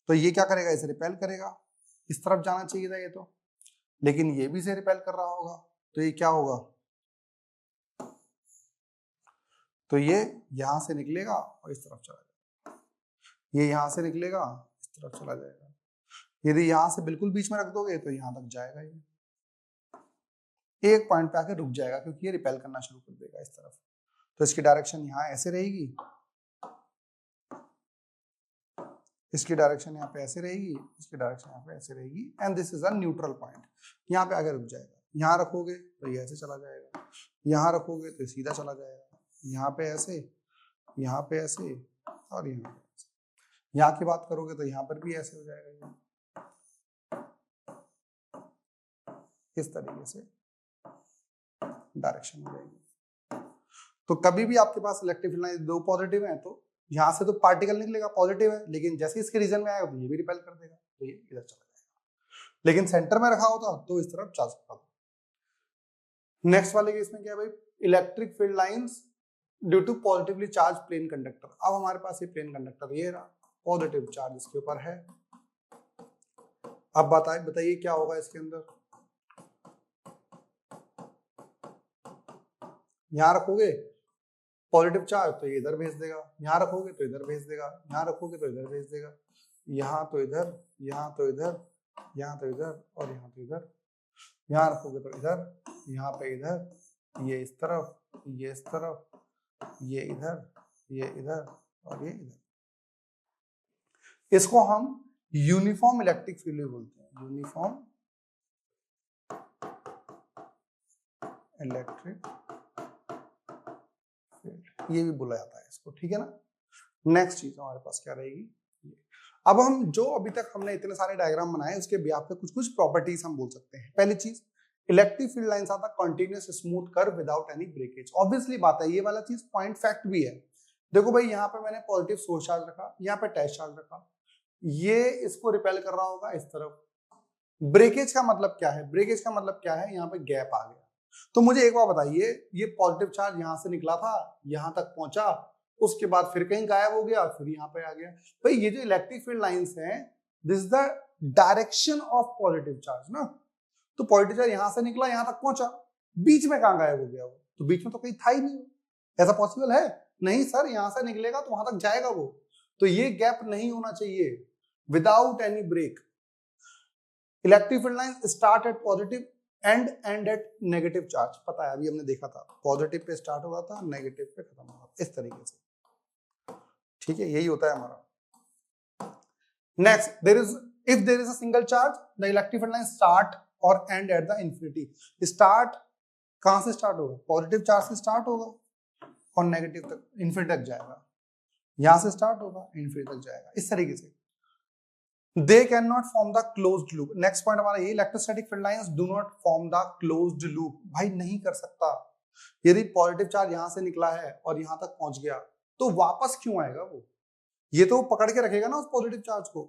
Speaker 1: तो ये क्या करेगा, इसे रिपेल करेगा, इस तरफ जाना चाहिए था ये तो, लेकिन ये भी इसे रिपेल कर रहा होगा, तो ये क्या होगा, तो ये यहां से निकलेगा और इस तरफ चला जाएगा, ये यहां से निकलेगा इस तरफ चला जाएगा। यदि यहां से बिल्कुल बीच में रख दोगे तो यहां तक जाएगा, ये एक पॉइंट पे आके रुक जाएगा, क्योंकि ये रिपेल करना शुरू कर देगा इस तरफ। तो इसकी डायरेक्शन यहाँ ऐसे रहेगी, इसकी डायरेक्शन यहाँ पे ऐसे रहेगी, इसकी डायरेक्शन यहाँ पे ऐसे रहेगी, and this is a neutral point. यहाँ पे आगे रुक जाएगा, यहाँ रखोगे तो ये ऐसे चला जाएगा, यहाँ रखोगे तो सीधा चला जाएगा, यहाँ पे ऐसे, यहाँ पे ऐसे और यहाँ पे ऐसे। यहाँ की बात करोगे तो यहाँ पर भी ऐसे हो जाएगा, इस तरीके से डायरेक्शन हो जाएगी। तो कभी भी आपके पास इलेक्ट्रिक फील्ड लाइन दो पॉजिटिव है तो यहाँ से तो पार्टिकल निकलेगा पॉजिटिव है, लेकिन जैसे इसके रीजन में आएगा तो ये भी रिपेल कर देगा, तो ये इधर चला जाएगा। लेकिन सेंटर में रखा होता तो इस तरफ जा सकता था। नेक्स्ट वाले केस में क्या है भाई, electric field lines due to positively charge plane conductor. अब हमारे पास ये प्लेन कंडक्टर ये रहा, पॉजिटिव चार्ज इसके ऊपर है। अब बताइए क्या होगा इसके अंदर, यहां रखोगे पॉजिटिव चार्ज तो ये इधर भेज देगा, यहां रखोगे तो इधर भेज देगा, यहां रखोगे तो इधर भेज देगा, यहां तो इधर, यहां तो इधर, यहां तो इधर और यहां तो इधर, यहां रखोगे तो इधर, यहाँ पे इधर, ये इस तरफ, ये इस तरफ, ये इधर, ये इधर और ये इधर। इसको हम यूनिफॉर्म इलेक्ट्रिक फील्ड बोलते हैं, यूनिफॉर्म इलेक्ट्रिक फील्ड ये भी बोला जाता है इसको, ठीक है ना। नेक्स्ट चीज हमारे पास क्या रहेगी, अब हम जो अभी तक हमने इतने सारे डायग्राम बनाए उसके ब्याह पे कुछ कुछ प्रॉपर्टीज हम बोल सकते हैं। पहली चीज, electric field lines are the continuous smooth curve without any breakage. Obviously बात है, ये वाला चीज पॉइंट फैक्ट भी है। देखो भाई यहाँ पे मैंने पॉजिटिव सोर्स चार्ज रखा, यहाँ पे टैच चार्ज रखा, ये इसको रिपेल कर रहा होगा इस तरफ। ब्रेकेज का मतलब क्या है, ब्रेकेज का मतलब क्या है, यहाँ पे गैप आ गया। तो मुझे एक बार बताइए, ये पॉजिटिव चार्ज यहाँ से निकला था, यहाँ तक पहुंचा, उसके बाद फिर कहीं गायब हो गया, फिर यहाँ पे आ गया। भाई ये जो इलेक्ट्रिक फील्ड लाइंस हैं, this is the direction of positive charge ना। तो पॉजिटिव चार्ज यहाँ से निकला, यहाँ तक पहुंचा, बीच में कहाँ गायब हो गया वो, तो बीच में तो कहीं था ही नहीं। ऐसा पॉसिबल है नहीं सर, यहाँ से निकलेगा तो वहां तक जाएगा वो, तो ये गैप नहीं होना चाहिए without any break. Electric field line start at positive and at negative charge, पता है अभी हमने देखा था, पॉजिटिव पे स्टार्ट हो रहा था, नेगेटिव पे खत्म हो रहा था, इस तरीके से, ठीक है, यही होता है हमारा। Next, if there is a single charge, the electric field line start or end at the infinity. Start कहां से स्टार्ट होगा, पॉजिटिव चार्ज से स्टार्ट होगा और नेगेटिव तक इन्फिनिटी तक जाएगा, यहां से स्टार्ट होगा इन्फिनिटी तक जाएगा, इस तरीके से। They cannot form the closed loop. Next point हमारा ये, electrostatic field lines do not form the closed loop. भाई नहीं कर सकता। यदि पॉजिटिव चार्ज यहां से निकला है और यहां तक पहुंच गया तो वापस क्यों आएगा वो, ये तो पकड़ के रखेगा ना उस पॉजिटिव चार्ज को,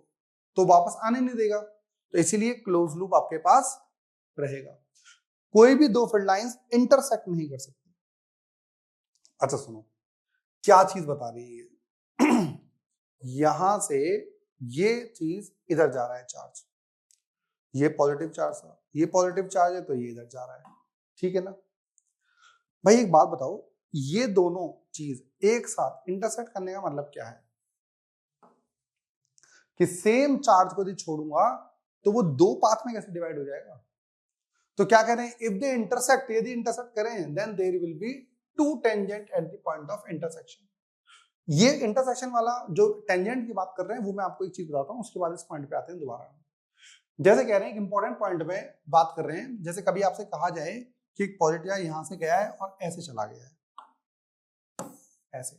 Speaker 1: तो वापस आने नहीं देगा, तो इसीलिए क्लोज लूप आपके पास रहेगा। कोई भी दो फील्ड लाइंस इंटरसेक्ट नहीं कर सकती। अच्छा सुनो, क्या चीज बता रही है यहां से ये चीज इधर जा रहा है चार्ज, ये पॉजिटिव चार्ज था, ये पॉजिटिव चार्ज है तो ये इधर जा रहा है, ठीक है ना। भाई एक बात बताओ, ये दोनों चीज एक साथ इंटरसेक्ट करने का मतलब क्या है, कि सेम चार्ज को यदि छोड़ूंगा तो वो दो पाथ में कैसे डिवाइड हो जाएगा। तो क्या कह रहे हैं, इफ दे इंटरसेक्ट, यदि इंटरसेक्ट करें then there will be two tangent at the point of intersection. ये इंटरसेक्शन वाला जो टेंजेंट की बात कर रहे हैं वो मैं आपको एक चीज बताता हूं, उसके बाद इस पॉइंट पे आते हैं दोबारा। जैसे कह रहे हैं, एक इंपॉर्टेंट पॉइंट पे बात कर रहे हैं, जैसे कभी आपसे कहा जाए कि पॉजिटिव यहां से गया है और ऐसे चला गया है, ऐसे,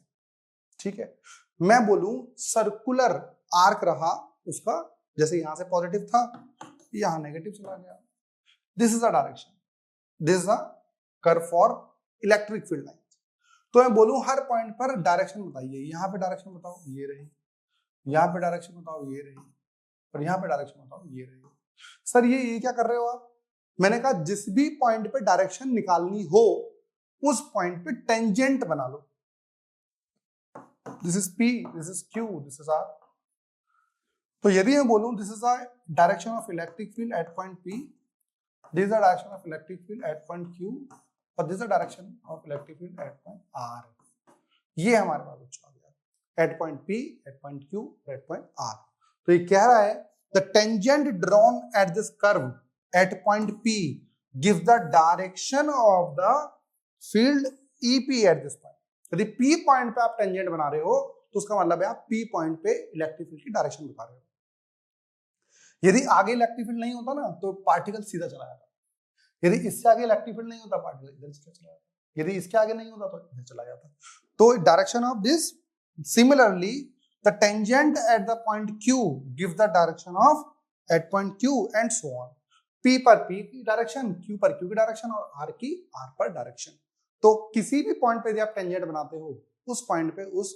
Speaker 1: ठीक है, मैं बोलूं सर्कुलर आर्क रहा उसका, जैसे यहां से पॉजिटिव था, यहां नेगेटिव चला गया, this is the direction, this is the curve for electric field line. तो मैं बोलूं हर पॉइंट पर डायरेक्शन बताइए, यहां पे डायरेक्शन बताओ ये रही, यहां पे डायरेक्शन बताओ ये रही, और यहां पे डायरेक्शन बताओ ये रही। सर ये क्या कर रहे हो आप, मैंने कहा जिस भी पॉइंट पे डायरेक्शन निकालनी हो उस पॉइंट पे टेंजेंट बना लो, this is P, this is Q, this is R। तो यदि मैं बोलूं this is the direction of electric field at point P, this is the direction of electric field at point Q, और this is the direction of electric field at point R। ये हमारे पास बच्चा आ गया, at point P, at point Q, at point R। तो ये कह रहा है the tangent drawn at this curve at point P gives the direction of the field EP eight this point. यदि P पॉइंट पे आप टेंजेंट बना रहे हो तो उसका मतलब है आप P पॉइंट पे इलेक्ट्रिक फील्ड की डायरेक्शन बता रहे हो। यदि आगे इलेक्ट्रिक फील्ड नहीं होता ना तो पार्टिकल सीधा चला जाता, यदि इससे आगे इलेक्ट्रिक फील्ड नहीं होता पार्टिकल इधर से चला जाता। यदि इसके आगे नहीं होता तो इधर चला जाता। तो direction of this, similarly the tangent at the point Q gives the direction of at point Q and so on. P पर P की डायरेक्शन, Q पर Q की डायरेक्शन और R की R पर डायरेक्शन। तो किसी भी पॉइंट पे यदि आप टेंजेंट बनाते हो, उस पॉइंट पे उस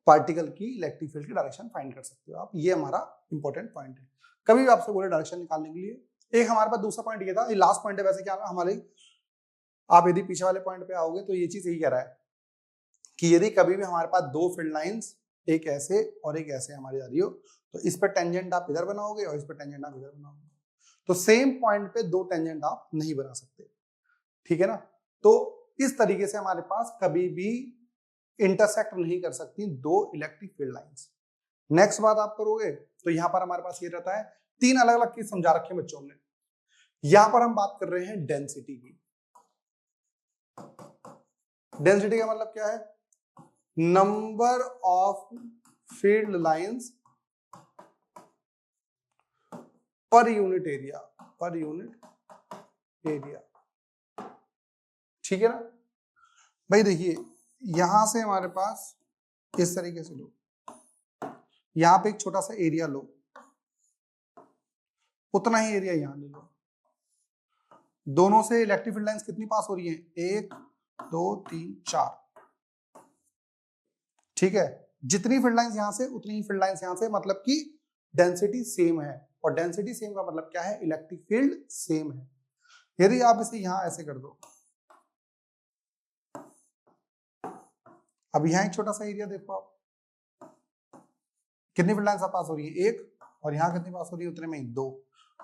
Speaker 1: पार्टिकल की इलेक्ट्रिक फील्ड की डायरेक्शन फाइंड कर सकते हो आप। ये हमारा इंपॉर्टेंट पॉइंट है। कभी भी आपसे बोले डायरेक्शन निकालने के लिए। एक हमारे पास दूसरा पॉइंट ये था, ये लास्ट पॉइंट है वैसे, क्या हमारे, आप यदि पीछे वाले पॉइंट पे आओगे तो ये चीज यही कह रहा है कि यदि कभी भी हमारे पास दो फील्ड लाइंस, एक ऐसे और एक ऐसे हमारी जा रही हो, तो इस पर टेंजेंट आप इधर बनाओगे और इस पर टेंजेंट आप इधर बनाओगे, तो सेम पॉइंट पे दो टेंजेंट आप नहीं बना सकते, ठीक है ना। तो इस तरीके से हमारे पास कभी भी इंटरसेक्ट नहीं कर सकती दो इलेक्ट्रिक फील्ड लाइंस। नेक्स्ट बात आप करोगे तो यहां पर हमारे पास ये रहता है, तीन अलग अलग चीज समझा रखे बच्चों ने। यहां पर हम बात कर रहे हैं डेंसिटी की। डेंसिटी का मतलब क्या है, नंबर ऑफ फील्ड लाइंस पर यूनिट एरिया, पर यूनिट एरिया, ठीक है ना भाई। देखिए यहां से हमारे पास इस तरीके से लो, यहां पे एक छोटा सा एरिया लो, उतना ही एरिया यहां ले लो। दोनों से इलेक्ट्रिक फील्ड लाइंस कितनी पास हो रही है, 1 2 3 4, ठीक है। जितनी फील्ड लाइंस यहां से उतनी ही फील्ड लाइंस यहां से, मतलब कि डेंसिटी सेम है। और डेंसिटी सेम का मतलब क्या है, इलेक्ट्रिक फील्ड सेम है। यदि आप इसे यहां ऐसे कर दो, अब यहां एक छोटा सा एरिया देखो आप, कितनी फील्ड लाइंस पास हो रही है, 1, और यहां कितनी पास हो रही है, उतने में ही 2।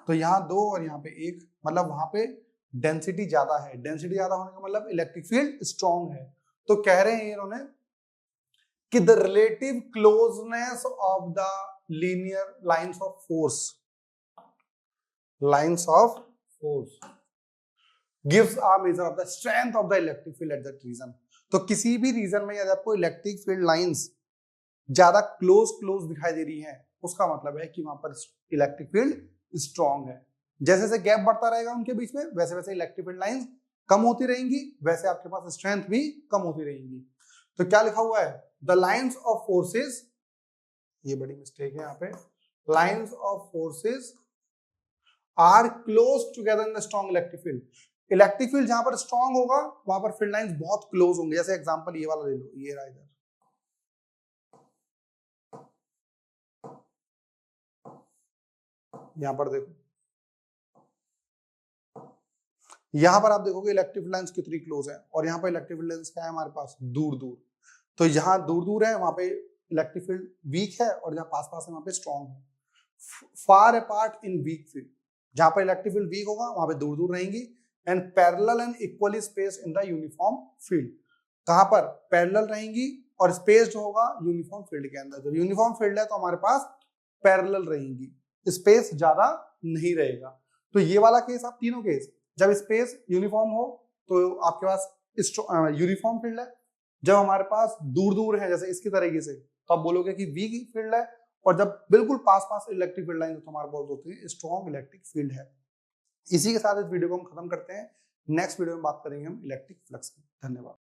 Speaker 1: तो यहाँ 2 और यहाँ पे 1, मतलब वहां पे डेंसिटी ज्यादा है। डेंसिटी ज्यादा होने का मतलब इलेक्ट्रिक फील्ड स्ट्रॉन्ग है। तो कह रहे हैं इन्होंने कि the relative closeness of the linear lines of force, lines of force gives a measure of the strength of the electric field at that region. तो किसी भी रीजन में यदि आपको इलेक्ट्रिक फील्ड लाइंस ज्यादा क्लोज दिखाई दे रही है, उसका मतलब है कि वहां पर इलेक्ट्रिक फील्ड स्ट्रॉन्ग है। जैसे जैसे गैप बढ़ता रहेगा उनके बीच में, वैसे वैसे इलेक्ट्रिक फील्ड लाइंस कम होती रहेंगी, वैसे आपके पास स्ट्रेंथ भी कम होती रहेंगी। तो क्या लिखा हुआ है, द लाइंस ऑफ फोर्सेस, ये बड़ी मिस्टेक है यहाँ पे, lines of forces are close together in the strong electric field. Electric field जहां पर स्ट्रॉन्ग होगा वहां पर फील्ड लाइंस बहुत क्लोज होंगे। जैसे एग्जांपल ये वाला ले लो, ये रहा इधर, यहां पर देखो, यहां पर आप देखोगे इलेक्ट्रिक फील्ड लाइंस कितनी क्लोज है, और यहां पर इलेक्ट्रिक फील्ड लाइंस क्या है हमारे पास, दूर दूर। तो यहां दूर दूर है, वहां पे इलेक्ट्रिक फील्ड वीक है, और जहां पास पास है वहां पे स्ट्रॉन्ग है। फार अपार्ट इन वीक फील्ड, जहां पर इलेक्ट्रिक फील्ड वीक होगा वहां पे दूर दूर रहेंगी। And parallel and equally space in the uniform field, कहां पर पैरेलल रहेंगी और स्पेस जो होगा यूनिफॉर्म फील्ड के अंदर। जब यूनिफॉर्म फील्ड है तो हमारे पास पैरेलल रहेंगी, स्पेस ज्यादा नहीं रहेगा। तो ये वाला केस, आप तीनों केस, जब स्पेस यूनिफॉर्म हो तो आपके पास यूनिफॉर्म फील्ड है। जब हमारे पास दूर दूर है जैसे इसकी तरीके से, तो आप बोलोगे कि वीक फील्ड है। और जब बिल्कुल पास पास इलेक्ट्रिक फील्ड लाइन तो हमारे पास होती है स्ट्रॉन्ग इलेक्ट्रिक फील्ड है। इसी के साथ इस वीडियो को हम खत्म करते हैं। नेक्स्ट वीडियो में बात करेंगे हम इलेक्ट्रिक फ्लक्स की। धन्यवाद।